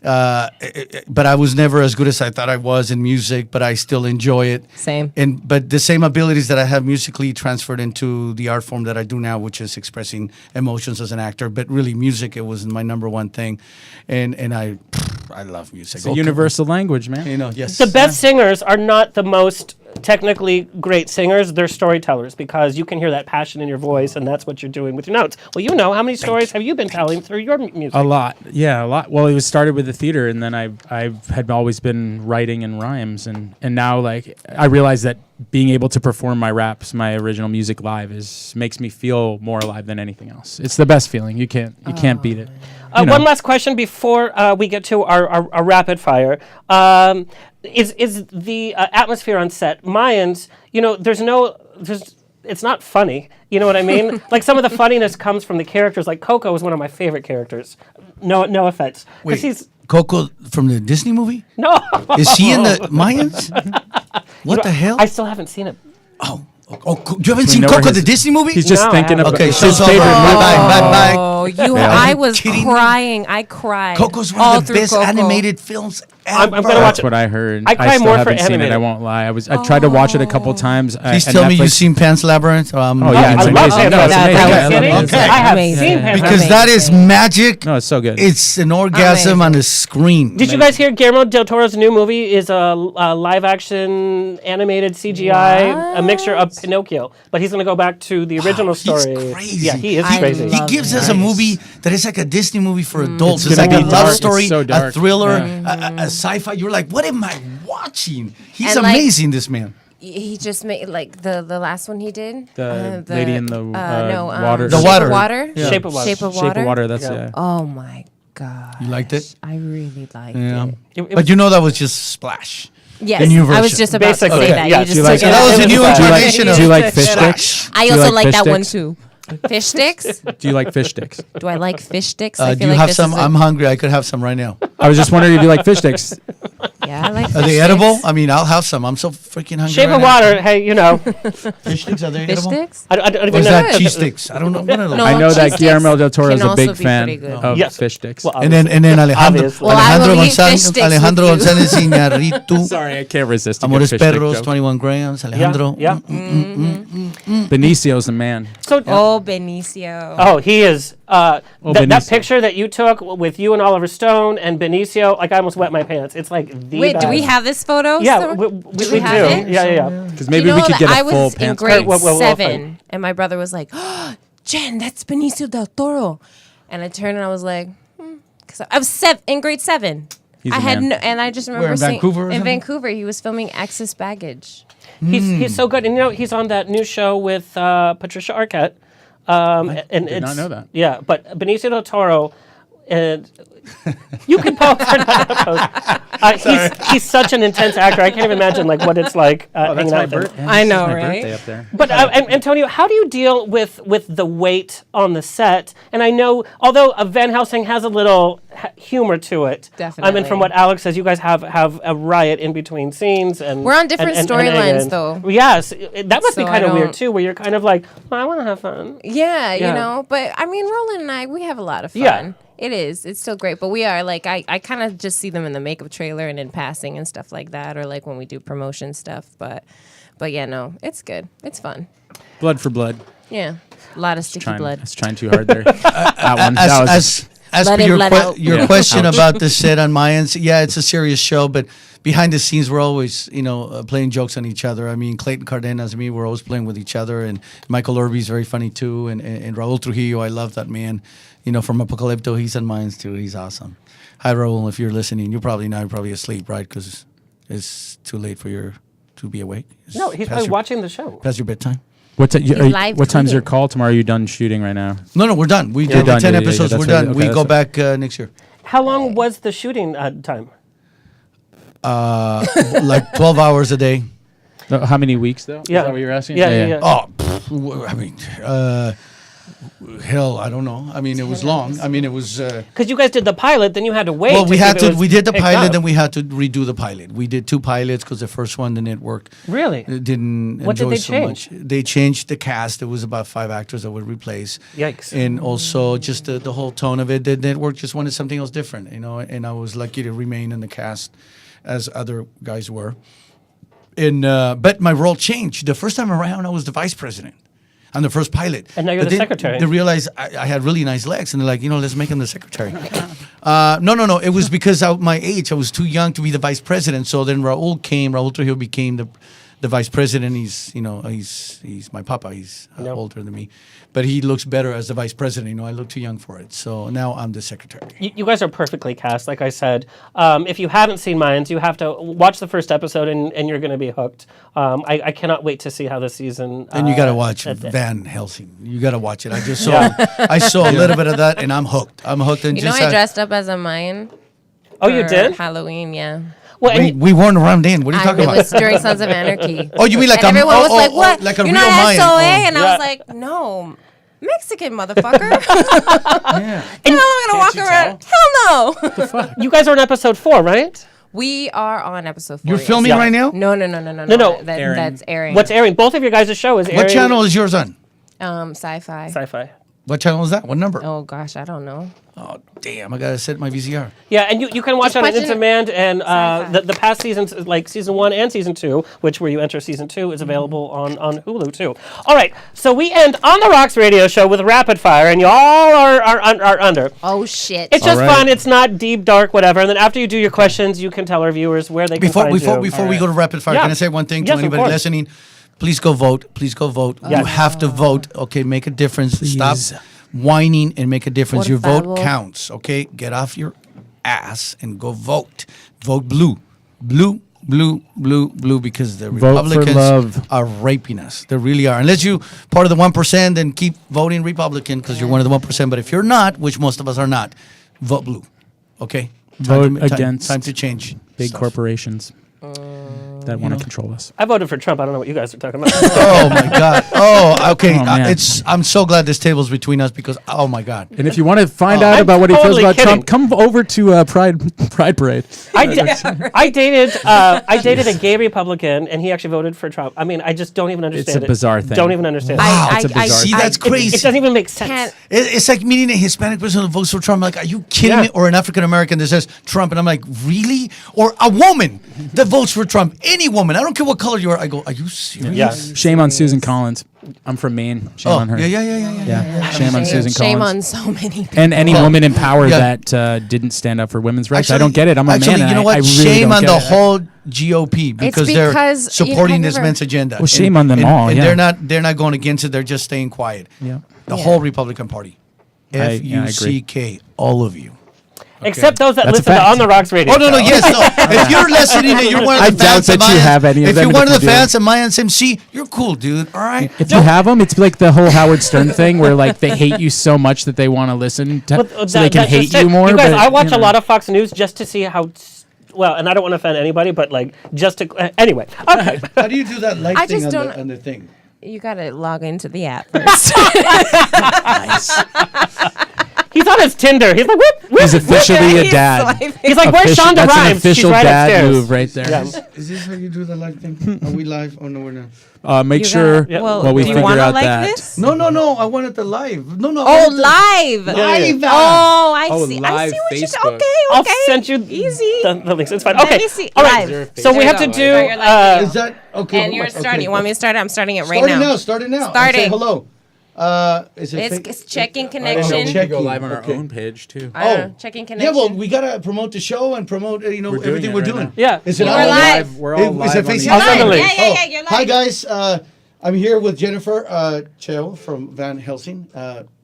But I was never as good as I thought I was in music, but I still enjoy it. Same. But the same abilities that I have musically transferred into the art form that I do now, which is expressing emotions as an actor. But really, music, it was my number one thing, and I love music. It's a universal language, man. You know, yes. The best singers are not the most technically great singers. They're storytellers because you can hear that passion in your voice, and that's what you're doing with your notes. Well, you know, how many stories have you been telling through your music? A lot, yeah, a lot. Well, it was started with the theater, and then I had always been writing in rhymes, and now like I realized that being able to perform my raps, my original music live makes me feel more alive than anything else. It's the best feeling. You can't beat it. You know. One last question before we get to our rapid fire. Is the atmosphere on set Mayans? You know, it's not funny. You know what I mean? Like some of the funniness comes from the characters. Like Coco is one of my favorite characters. No offense. 'Cause Wait, he's Coco from the Disney movie? no. Is he in the Mayans? What the hell? I still haven't seen it. Oh, you haven't We seen know Coco where the his- Disney movie? He's just No, I thinking haven't. about Okay, it's show's his over. favorite movie. Bye. Oh, Yeah. I Are you was kidding me? crying. I cried. Coco's one all of the through best Coco. animated films ever. I'm gonna watch That's it. what I heard. I cry still more for haven't seen it. animated. I won't lie. I've tried to watch it a couple times. Please at tell me Netflix. you've seen Pan's Labyrinth. Oh yeah, I it's love amazing. Pan's No, it's Labyrinth. amazing. That I was love kidding? it. I have Amazing. seen Pan's Because that is magic. No, it's so good. It's an orgasm on the screen. Did you guys hear Guillermo del Toro's new movie is a live-action animated CGI, a mixture of Pinocchio, but he's going to go back to the original story. He's crazy. Yeah, he is I crazy. love He gives it. us a movie that is like a Disney movie for adults. It's It's like gonna a be love dark. story, It's so a dark. thriller, Yeah. a sci-fi. You're like, what am I watching? He's And, like, amazing, this man. He just made like the last one he did. The Lady in the Water. The Shape Water. of Water. Yeah. Shape of Water. Shape of Shape Water. of Water. That's Yeah. it. Oh my god. You liked it? I really liked Yeah. it. But you know that was just Splash. Yes, The new I was version. just about Basically, to say that. yeah. You Do just you took like it it? out. That was a new Do you like- incarnation of Do you like fish Splash. sticks? I Do you also like like fish that one sticks? too. Fish sticks? Do you like fish sticks? Do I like fish sticks? I Do feel you like have this some? is I'm hungry. I could have some right now. I was just wondering if you like fish sticks. Yeah, I like fish Are they sticks. edible? I mean, I'll have some. I'm so freaking hungry. Shape right of now. water. Hey, you know. Fish sticks, are they Fish edible? sticks? I don't Or even is know. that cheese sticks? I don't know. One of those. No, I know that cheese Guillermo del sticks Toro is can a big also be fan pretty good. of Yes. fish sticks. Well, And then Alejandro, Obviously. Well, I Alejandro will eat fish sticks Alejandro with you. González Iñárritu. Sorry, I can't resist. a good Amores fish stick Perros, joke. 21 grams. Alejandro. Yeah. Benicio's the man. So, Oh, Benicio. oh, he is. That Benicio. picture that you took with you and Oliver Stone and Benicio, like I almost wet my pants. It's like the Wait, best. do we have this photo? Yeah, somewhere? we Do do. we have it? Yeah. Because maybe You know we could that get I a full was in pants. grade We'll find. 7, and my brother was like, oh, Jen, that's Benicio del Toro. And I turned and I was like, because I was in grade 7. He's I a had man. no, and I just remember Where, in seeing Vancouver or in something? Vancouver he was filming Access Baggage. He's so good, and you know he's on that new show with Patricia Arquette. And did not it's- know that. Yeah, but Benicio del Toro, and you can post or not post. He's such an intense actor. I can't even imagine like what it's like hanging out with him. I know, my right? birthday up there. But Antonio, how do you deal with the weight on the set? And I know, although Van Helsing has a little humor to it. I mean, from what Alex says, you guys have a riot in between scenes, and We're on different storylines, though. Yes, that must be So kind I of weird don't- too, where you're kind of like, well, I want to have fun. Yeah, Yeah. you know, but I mean, Roland and I, we have a lot of fun. Yeah. It is. It's still great. But we are like, I kind of just see them in the makeup trailer and in passing and stuff like that, or like when we do promotion stuff. But yeah, no, it's good. It's fun. Blood for blood. Yeah. A lot of sticky blood. I was trying too hard there. That one. That was As Let for in, your, let out. your Yeah. question Ouch. about the set on Mayans, yeah, it's a serious show, but behind the scenes, we're always, playing jokes on each other. I mean, Clayton Cardenas and me, we're always playing with each other, and Michael Irby's very funny too, and Raul Trujillo, I love that man. From Apocalypto, he's on Mayans too. He's awesome. Hi, Raul, if you're listening, you're probably asleep, right? Because it's too late for you to be awake. No, he's past probably your- watching the show. Past your bedtime. What live time's your tweeting. call tomorrow? Are you done shooting right now? No, we're done. We You're did the done, 10 yeah, yeah, episodes. that's We're what- done. okay, We that's go what- back next year. How long was the shooting time? Like 12 hours a day. How many weeks though? Yeah. Is that what you're asking? Yeah. Oh, I mean, hell, I don't know. I mean, it was long. I mean, it was. Because you guys did the pilot, then you had to wait. Well, to we see had if it to. was We did the picked pilot, up. then we had to redo the pilot. We did 2 pilots because the first one didn't work. Really? It didn't What did enjoy they so change? much. They changed the cast. There was about 5 actors that would replace. Yikes. And also just the whole tone of it. The network just wanted something else different, And I was lucky to remain in the cast, as other guys were. And but my role changed. The first time around, I was the vice president on the first pilot. And now you're But the then secretary. They realized I had really nice legs, and they're like, let's make him the secretary. No. It was because of my age. I was too young to be the vice president. So then Raul Trujillo became the vice president. He's my papa. He's older than me, but he looks better as the vice president. I look too young for it. So now I'm the secretary. You guys are perfectly cast, like I said. If you haven't seen Mayans, you have to watch the first episode, and you're going to be hooked. I cannot wait to see how the season. And you got to watch Van Helsing. You got to watch it. I just saw. I saw a little bit of that, and I'm hooked. I'm hooked. And I dressed up as a Mayan. Oh, you for did? Halloween, yeah. Well, we weren't around then. What are you talking It about? was during Sons of Anarchy. Oh, you mean like and a- everyone was oh, like, oh, "What? like a You're real not Mayan." SOA?" Oh. And I Yeah. was like, "No, Mexican motherfucker." And I'm gonna walk around. Hell no. You guys are on episode 4, right? We are on episode 4. You're yes. filming right now? No. No. That's airing. What's airing? Both of your guys' show is airing. What channel is yours on? Sci-fi. Sci-fi. What channel is that? What number? Oh gosh, I don't know. Oh, damn. I got to set my VCR. Yeah, and you can watch Just on watch it on it- demand, and the past seasons, like season 1 and season 2, which where you enter season 2, is available on Hulu too. All right, so we end on the Rocks radio show with rapid fire, and you all are under. Oh shit. It's just All right. fun. It's not deep, dark, whatever. And then after you do your questions, you can tell our viewers where they can Before find you. we go to rapid fire, Yeah. can I say one thing to Yes, of anybody course. listening? Please go vote. Please go vote. Yes. You have to vote. Okay, make a difference. Please. Stop whining and make a difference. Por Your vote favor. counts. Okay, get off your ass and go vote. Vote blue, blue, blue, blue, blue, because the Vote for Republicans love. are raping us. They really are. Unless you part of the 1%, then keep voting Republican because you're one of the 1%. But if you're not, which most of us are not, vote blue. Okay. Vote Time against time to change. Big stuff. corporations. that want to control us. I voted for Trump. I don't know what you guys are talking about. Oh my God. Oh, okay. Oh, man. I'm so glad this table's between us because oh my God. And if you want to find out I'm about what he feels totally about kidding. Trump, come over to Pride Parade. I dated a gay Republican, and he actually voted for Trump. I mean, I just don't even understand it. It's a bizarre thing. Don't even understand Wow. It's a bizarre See, thing. that's crazy. It doesn't even make sense. It's like meeting a Hispanic person who votes for Trump. Like, are you kidding Yeah. me? Or an African American that says Trump, and I'm like, really? Or a woman that votes for Trump. Any woman. I don't care what color you are. I go, are you serious? Yeah. Shame on Susan Collins. I'm from Maine. Shame on her. Yeah. Shame on Susan Shame Collins. on so many people. And any woman in power Yeah. that didn't stand up for women's rights. I don't get it. I'm a actually, man. you know and what? I really shame don't on get the it. whole GOP because they're because, supporting this never- man's agenda. Well, shame on them all, And yeah. they're not going against it. They're just staying quiet. Yeah. The Yeah. whole Republican Party. I agree. FUCK, all of you. Except those that That's a listen to fact. On the Rocks radio. Oh no, show. yes, no. If you're listening and you're one of the I doubt fans of that you Mayans, have any of if them, you're and one if of the you do- fans of Mayans MC, you're cool, dude. All right. If you have them, it's like the whole Howard Stern thing where like they hate you so much that they want to listen to, so they can That's hate just it. you more. You guys, but, I watch you a know. lot of Fox News just to see how. Well, and I don't want to offend anybody, but like just to. Anyway, okay. How do you do that light I thing just on don't- on the thing? You gotta log into the app first. He's on his Tinder. He's like, whoop, whoop, He's officially a He's dad. swiping. He's like, where's Shonda That's an Rhimes? She's official right dad upstairs. move right there. Yeah. Is this how you do the live thing? Are we live? Oh no, we're not. Make You sure gotta- while we do you figure wanna out like that. this? No. I wanted the live. No. I Oh, wanted the- live. Live. Oh, I Oh, see. I live see what you're Facebook. Okay. I'll send you Easy. the links. It's fine. Let Okay. me see. All right. Live. So we There have you to go. do. You're like Is that okay? And you're okay. starting. You want me to start it? I'm starting it right Starting now. now. Starting now. Starting. Say hello. Is it? fake? It's checking I know connection. we could go live on our Okay. own page too. I don't know, checking Yeah, connection. well, we gotta promote the show and promote We're doing everything it we're right doing. now. Yeah. Is it We're on? live. We're all Is live it on the facing I'll live? send the link. Yeah, you're live. Hi guys, I'm here with Jennifer Cheon from Van Helsing.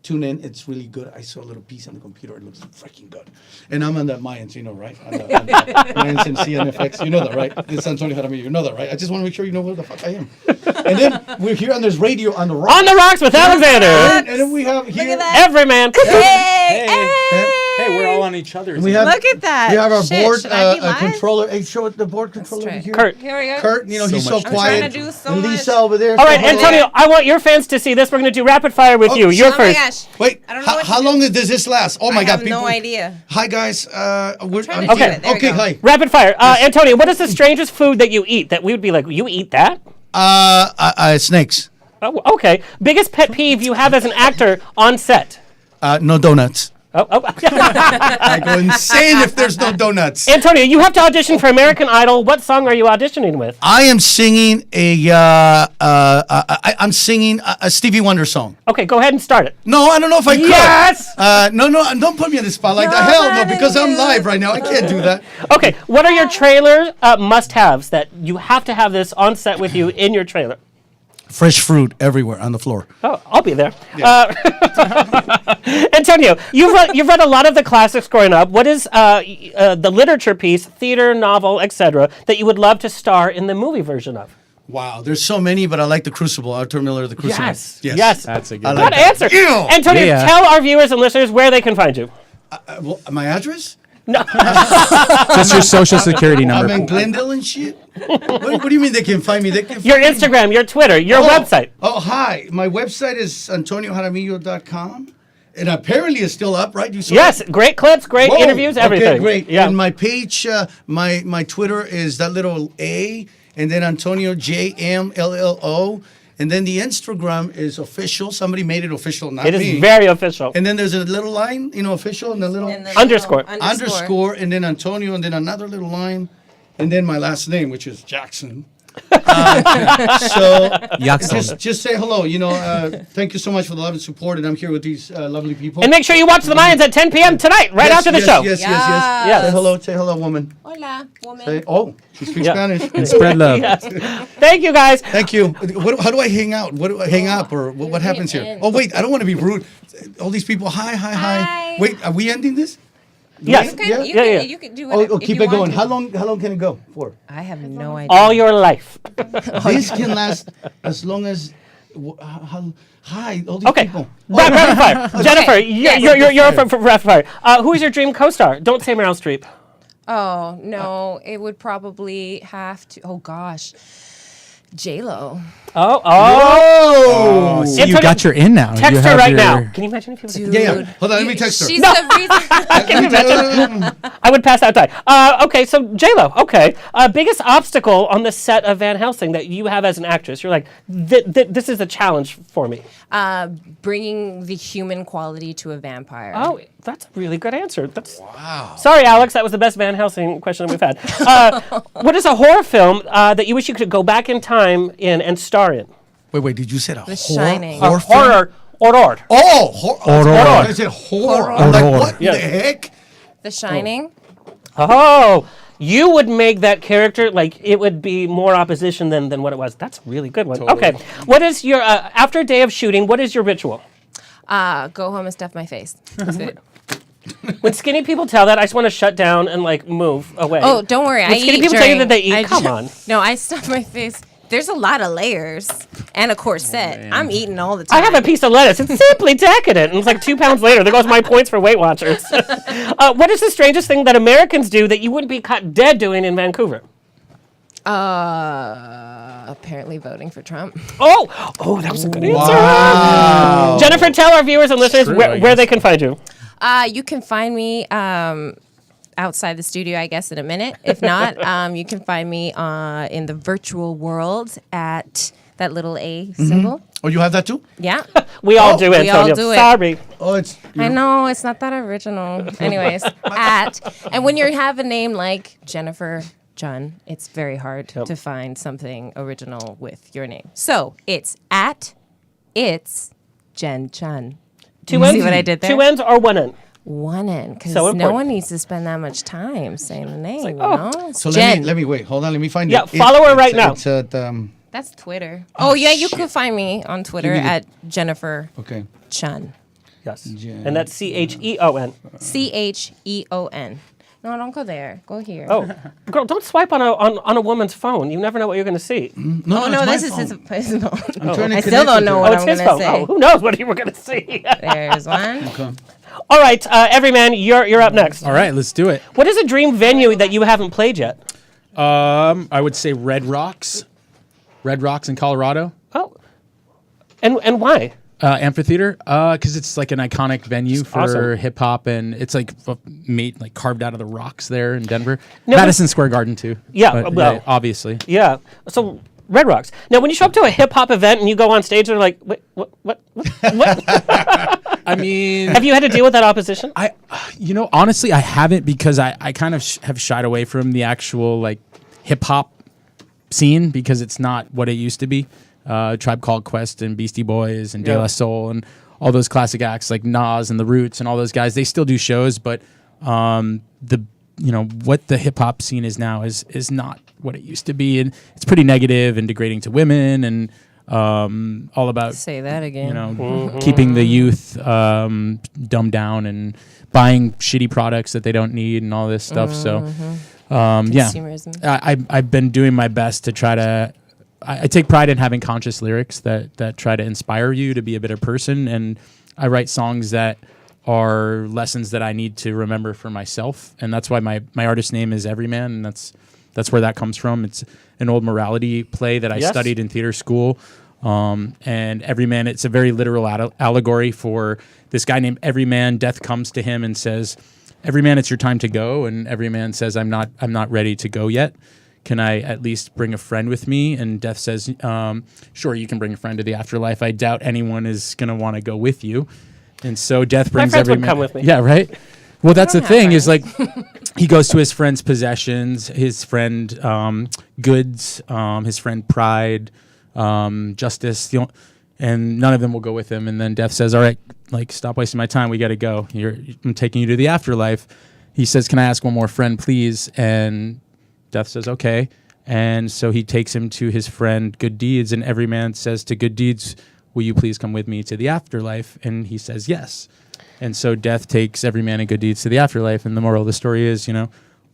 Tune in, it's really good. I saw a little piece on the computer. It looks freaking good. And I'm on the Mayans, you know, right? On the Mayans and CNFX, you know that, right? It's Antonio Jaramillo, you know that, right? I just want to make sure you know where the fuck I am. And then we're here on this radio on the rock. On the Rocks with Alexander. And then we have here. at that. Every man. Hey, we're all on each other's. We have, Look at that. We have our Shit, board should I be live? controller. Hey, show it the board controller over right. here. Kurt. Here we go. Kurt, you know, So he's so much quiet. trying to do so and Lisa much. over there. All right, Say hello. Antonio, I want your fans to see this. We're going to do rapid fire with you. You're Oh my first. gosh. Wait, I don't know what to how do. long does this last? Oh my I God, have people. no idea. Hi guys, we're trying to do it. There we okay, go. hi. Rapid fire. Antonio, what is the strangest food that you eat that we would be like, you eat that? Snakes. Oh, okay. Biggest pet peeve you have as an actor on set? No donuts. Oh. I go insane if there's no donuts. Antonio, you have to audition for American Idol. What song are you auditioning with? I am singing I'm singing a Stevie Wonder song. Okay, go ahead and start it. No, I don't know if I could. Yes! No, don't put me in the spotlight. The hell no, because I'm live right now. I can't do that. Okay, what are your trailer must-haves that you have to have this on set with you in your trailer? Fresh fruit everywhere on the floor. Oh, I'll be there. Antonio, you've read a lot of the classics growing up. What is the literature piece, theater, novel, etc., that you would love to star in the movie version of? Wow, there's so many, but I like The Crucible. Arthur Miller, The Crucible. Yes. That's a good I one. like Good that. answer. Ew. Antonio, Yeah. tell our viewers and listeners where they can find you. Well, my address? Just your social security I'm number. in Glendale and shit. What do you mean they can find me? They can Your find me. Instagram, your Twitter, your website. Oh, hi. My website is antoniojaramillo.com. And apparently it's still up, right? You saw Yes, it? great clips, great Whoa. interviews, everything. Okay, great. Yeah. And my page, my Twitter is that little A, and then Antonio JMLLO. And then the Instagram is official. Somebody made it official, not It is me. very official. And then there's a little line, official, and a little Underscore. underscore, and then Antonio, and then another little line, and then my last name, which is Jackson. So just say hello. Thank you so much for the love and support, and I'm here with these lovely people. And make sure you watch the Mayans at 10 p.m. tonight, right after the show. Yes. Yes. Say hello, woman. Hola, woman. Say, she speaks Yeah. Spanish. And spread love. Yes. Thank you, guys. Thank you. How do I hang out? What do I hang up, or what happens here? Oh wait, I don't want to be rude. All these people, hi. Wait, are we ending this? Yes. You can do it. Oh, keep it going. How long can it go for? I have no idea. All your life. This can last as long as. Hi, all these people. Rapid fire. Jennifer, Yes. you're from rapid fire. Who is your dream co-star? Don't say Meryl Streep. Oh, no. It would probably have to. Oh, gosh. J-Lo. Oh, so you got your in now. Text You her have right your- now. Can you imagine if you Dude, Yeah. Hold on, let me text her. She's the reason. Can you imagine? I would pass out die. Okay, so J-Lo. Okay. Biggest obstacle on the set of Van Helsing that you have as an actress? You're like, this is a challenge for me. Bringing the human quality to a vampire. Oh, that's a really good answer. Wow. Sorry, Alex. That was the best Van Helsing question we've had. What is a horror film that you wish you could go back in time in and star in? Wait. Did you say a The Shining. horror film? Horror. Horror. Oh, horror. I said horror. I'm like, what Yeah. the heck? The Shining. Oh, you would make that character like it would be more opposition than what it was. That's a really good one. Totally. Okay. What is your, after a day of shooting, what is your ritual? Go home and stuff my face. That's it. When skinny people tell that, I just want to shut down and like move away. Oh, don't worry. When I skinny eat people tell you that they during- eat, come on. No, I stuff my face. There's a lot of layers and a corset. man. I'm eating all the time. I have a piece of lettuce. It's simply decadent. And it's like 2 pounds later. There goes my points for Weight Watchers. What is the strangest thing that Americans do that you wouldn't be caught dead doing in Vancouver? Apparently voting for Trump. Oh, that was a good answer. Wow. Jennifer, tell our viewers and listeners true, where I they guess. can find you. You can find me outside the studio, I guess, in a minute. If not, you can find me in the virtual world at that little A symbol. Oh, you have that too? Yeah. We all do, we all Antonio. do it. Sorry. Oh, it's. I know, it's not that original. Anyways, and when you have a name like Jennifer Chun, it's very hard to find something original with your name. So it's Jen Chun. Two ends? See what I did there? 2 ends or 1 end? One in, because So no important. one needs to spend that much time saying the name, you oh. know? It's So Jen. let me wait. Hold on, let me find Yeah, it. follow her right now. It's at That's Twitter. Oh, yeah, you shit. can find me on Twitter Give me the- at Jennifer okay. Chun. Yes. Jen. And that's Cheon. Cheon. No, don't go there. Go here. Oh, girl, don't swipe on a woman's phone. You never know what you're going to see. No, Oh, it's no, my this is phone. his personal. I'm trying to I still connect don't with know her. what Oh, it's I'm his going phone. to say. Oh, who knows what you were going to see? There's one. Okay. All right, Everyman, you're up next. All right, let's do it. What is a dream venue that you haven't played yet? I would say Red Rocks in Colorado. Oh, and why? Amphitheater, because it's like an iconic venue for awesome. hip hop, and it's like made like carved out of the rocks there in Denver. No, Madison Square Garden too. Yeah, But, well- obviously. Yeah. So Red Rocks. Now, when you show up to a hip hop event and you go on stage, they're like, wait, what? I mean, Have you had to deal with that opposition? honestly, I haven't, because I kind of have shied away from the actual like hip hop scene, because it's not what it used to be. Tribe Called Quest and Beastie Boys and De La Soul and all those classic acts like Nas and The Roots and all those guys, they still do shows, but what the hip hop scene is now is not what it used to be, and it's pretty negative and degrading to women, and all about Say that again. keeping the youth dumbed down and buying shitty products that they don't need and all this stuff. So Consumerism. I've been doing my best to try to. I take pride in having conscious lyrics that try to inspire you to be a better person, and I write songs that are lessons that I need to remember for myself, and that's why my artist name is Everyman, and that's where that comes from. It's an old morality play that I studied in theater school, and Everyman, it's a very literal allegory for this guy named Everyman. Death comes to him and says, "Everyman, it's your time to go," and Everyman says, "I'm not ready to go yet. Can I at least bring a friend with me?" And Death says, "Sure, you can bring a friend to the afterlife. I doubt anyone is going to want to go with you." And so Death brings friends would Everyman. come with me. Yeah, right? Well, that's the thing is like he goes to his friend's possessions, his friend goods, his friend pride, justice, and none of them will go with him. And then Death says, "All right, like stop wasting my time. We got to go. I'm taking you to the afterlife." He says, "Can I ask one more friend, please?" And Death says, "Okay." And so he takes him to his friend Good Deeds, and Everyman says to Good Deeds, "Will you please come with me to the afterlife?" And he says yes. And so Death takes Everyman and Good Deeds to the afterlife. And the moral of the story is,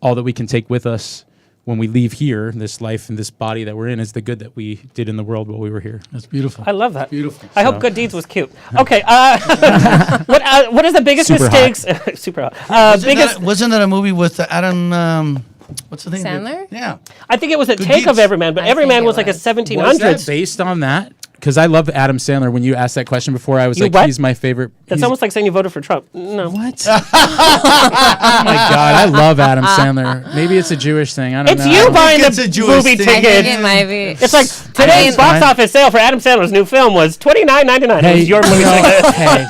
all that we can take with us when we leave here, this life and this body that we're in is the good that we did in the world while we were here. That's beautiful. I love that. Beautiful. I hope Good Deeds was cute. Okay. What is the biggest Super mistakes? Super hot. Wasn't that a movie with Adam? What's the name? Sandler? Yeah. I think it was a Good take of Deeds. Everyman, but I Everyman think it was like a was. 1700s. Was that based on that? Because I love Adam Sandler. When you asked that question before, I was You like, what? he's my favorite. That's he's- almost like saying you voted for Trump. No. What? Oh my God, I love Adam Sandler. Maybe it's a Jewish thing. I don't It's know. you buying it's the a Jewish movie thing. I think ticket. it might be. It's like today's mean, box fine. office sale for Adam Sandler's new film was $29.99. It was your movie ticket. Hey,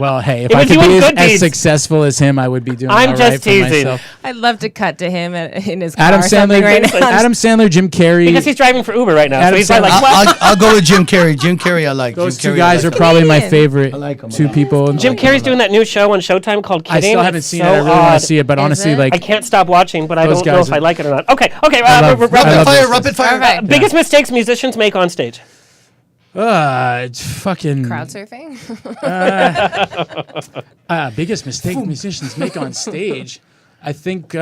well, hey, if It I was could you be and as, Good as Deeds. successful as him, I would be doing I'm all just right for teasing. myself. I'd love to cut to him in his car Adam or something Sandler, right now. Adam Sandler, Jim Carrey. Because he's driving for Uber right now. So Adam he's probably Sandler. like, what? I'll go with Jim Carrey. Jim Carrey, I like. Those Jim two Carrey, guys I are like. probably my Comedian. favorite I like 'em. two people. Jim Carrey's doing that new show on Showtime called I Kidding. still haven't It's seen so it. I really want odd. to see it, but Is honestly, it? like I can't stop watching, but I Those don't know guys if I are- like it or not. Okay. I love- Rapid I love fire, this. rapid fire. Perfect. Biggest mistakes musicians make on stage. it's fucking Crowd surfing. biggest mistake musicians make on stage. I think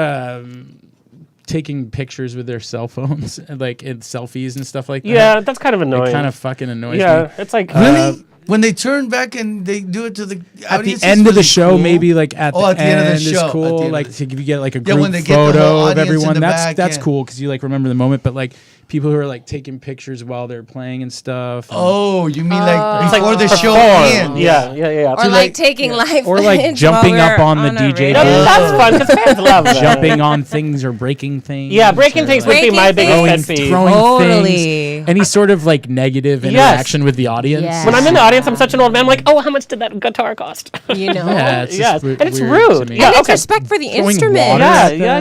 taking pictures with their cell phones and like in selfies and stuff like that. Yeah, that's kind of annoying. It kind of fucking annoys yeah, me. it's like Really? When they turn back and they do it to the At the audience, end it's of the really show, cool. maybe like at Oh, the end of the is show. At the end cool. of Like the- to get like a Yeah, when group they get the whole photo of audience in everyone. the That's back, that's yeah. cool because you like remember the moment. But like people who are like taking pictures while they're playing and stuff. and- Oh, you mean like It's like before the show perform. ends? Yeah. Or like taking live or like footage jumping while up we're on the a DJ radio. booth. That's fun because fans love that. jumping on things or breaking things. Yeah, breaking or, things like, would be my Breaking biggest things. pet peeve. throwing Totally. things. Any sort of like negative Yes. interaction with the audience. Yeah. When I'm in the audience, I'm such an old man. I'm like, oh, how much did that guitar cost? You know. Yeah, it's Yes, just and it's weird rude. to me. Yeah, And it's okay. respect for the Throwing instrument. water Yeah, at them. yeah.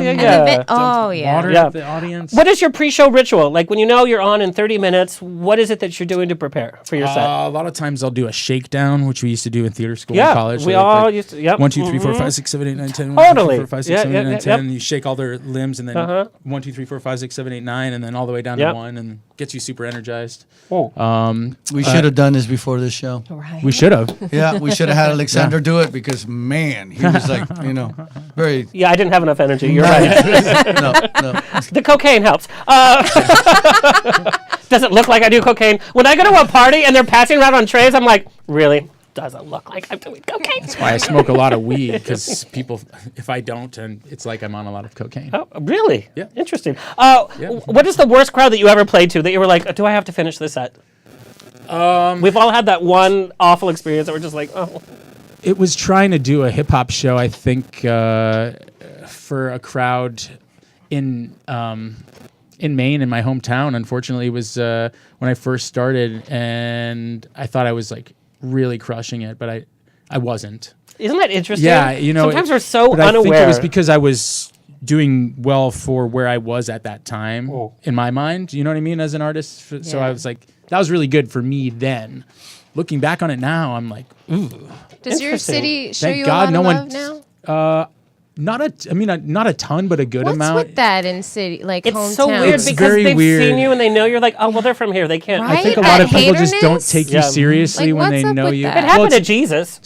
And the oh yeah. Water Yeah. at the audience. What is your pre-show ritual? Like when you know you're on in 30 minutes, what is it that you're doing to prepare for your set? A lot of times I'll do a shakedown, which we used to do in theater school Yeah, in college. we So, all used to- yep. 1, 2, 3, 4, Mhm. 5, 6, 7, 8, 9, 10. Totally. 1, 2, 3, 4, 5, 6, Yeah, 7, 8, 9, yeah, 10. yep. And you shake all their limbs, and then Uh-huh. 1, 2, 3, 4, 5, 6, 7, 8, 9, and then all the way down Yep. to 1, and gets you super energized. Oh. We should have done this before this show. Right. We should have. Yeah, we should have had Alexander do it because man, he was like, very. Yeah, I didn't have enough energy. You're right. No. The cocaine helps. Does it look like I do cocaine? When I go to a party and they're passing around on trays, I'm like, really? Doesn't look like I'm doing cocaine. That's why I smoke a lot of weed, because people, if I don't, and it's like I'm on a lot of cocaine. Oh, really? Yeah. Interesting. What is the worst crowd that you ever played to that you were like, do I have to finish this set? We've all had that one awful experience that we're just like, oh. It was trying to do a hip hop show, I think, for a crowd in Maine, in my hometown. Unfortunately, it was when I first started, and I thought I was like really crushing it, but I wasn't. Isn't that interesting? Yeah, sometimes we're so but unaware. I think it was because I was doing well for where I was at that time in my mind. You know what I mean? As an artist, so I was like, that was really good for me then. Looking back on it now, I'm like, ooh. Does your city show Thank you God a lot no of one. love now? Not a ton, but a good What's amount. with that in city, like It's hometown? so weird It's because very they've weird. seen you and they know you're like, oh, well, they're from here. They can't. Right? I think a That lot of people just don't haterness? take you Yeah. seriously Like, when what's they up know with you. that? It happened to it's- Jesus.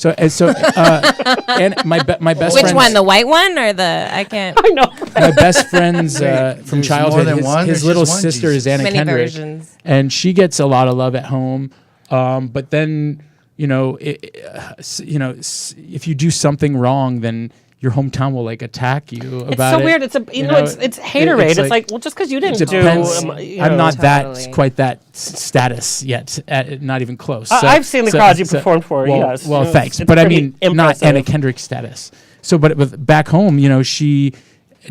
and my best Which friends, one, the white one or the? I can't. I know. my best friends from There's childhood. more than one? His There's little just one sister Jesus. is Anna Many Kendrick, versions. and she gets a lot of love at home. But then if you do something wrong, then your hometown will like attack you about it. It's so weird. It's it's haterade. It's like, well, just because you didn't it do. depends. I'm not Totally. quite that status yet. Not even close. I've seen the crowds you performed for. Well, Yes. Well, It's- thanks, it's but I pretty mean, impressive. not Anna Kendrick status. So, but with back home, she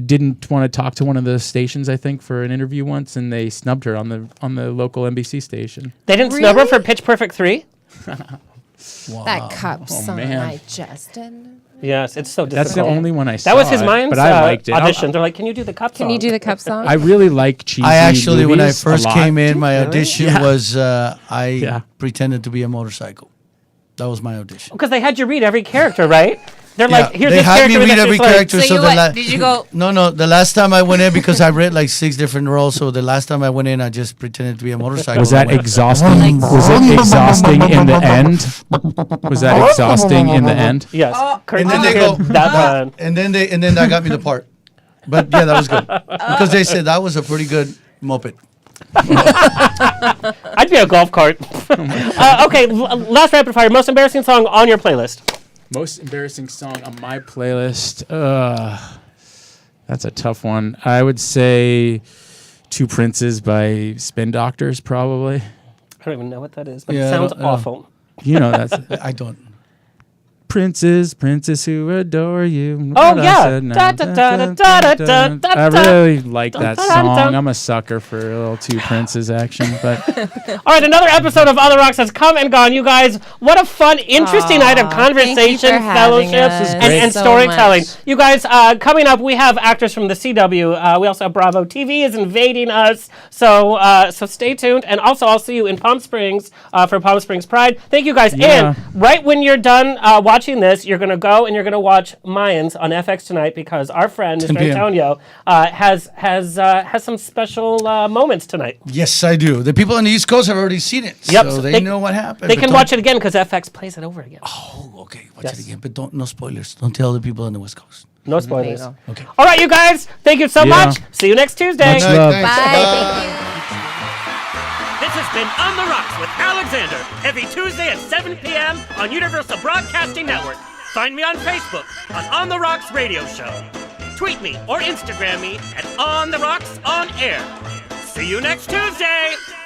didn't want to talk to one of the stations, I think, for an interview once, and they snubbed her on the local NBC station. They didn't snub her for Pitch Perfect 3? That cup song man. I just did. Yes, it's so difficult. That's the only one I saw. That was his Mayans but I liked it. audition. They're like, can you do the cup song? Can you do the cup song? I really like cheesy I actually, when I movies a first lot. came in, my audition Yeah. was I Yeah. pretended to be a motorcycle. That was my audition. Because they had you read every character, right? They're like, here's they this had character. me read that's every just like- character. So you the what? Did you go? No. The last time I went in, because I read like 6 different roles, so the last time I went in, I just pretended to be a motorcycle. Was that I went, exhausting? Was it exhausting in the end? Was that exhausting in the end? Yes. Kurt And then did they you go, hear that one. and then that got me the part. But yeah, that was good because they said that was a pretty good moped. I'd be a golf cart. Okay, last rapid fire. Most embarrassing song on your playlist? Most embarrassing song on my playlist. That's a tough one. I would say Two Princes by Spin Doctors, probably. I don't even know what that is, but it sounds awful. You know, that's... I don't. Princes who adore you. Oh, yeah. I really like that song. I'm a sucker for a little Two Princes action. But all right, another episode of On the Rocks has come and gone. You guys, what a fun, interesting night of conversation, fellowship, and storytelling. You guys, coming up, we have actors from the CW. We also have Bravo TV is invading us. So stay tuned. And also, I'll see you in Palm Springs for Palm Springs Pride. Thank you, guys. Yeah. And right when you're done watching this, you're going to go and you're going to watch Mayans on FX tonight because our friend, Mr. Antonio, has some special moments tonight. Yes, I do. The people on the East Coast have already seen it, so they know what happened. They can watch it again because FX plays it over again. Oh, okay. Watch it again, but no spoilers. Don't tell the people on the West Coast. No spoilers. Okay. All right, you guys. Thank you so much. See you next Tuesday. Much love. Bye. Thank you. This has been On the Rocks with Alexander, every Tuesday at 7 p.m. on Universal Broadcasting Network. Find me on Facebook on The Rocks Radio Show. Tweet me or Instagram me at On The Rocks On Air. See you next Tuesday!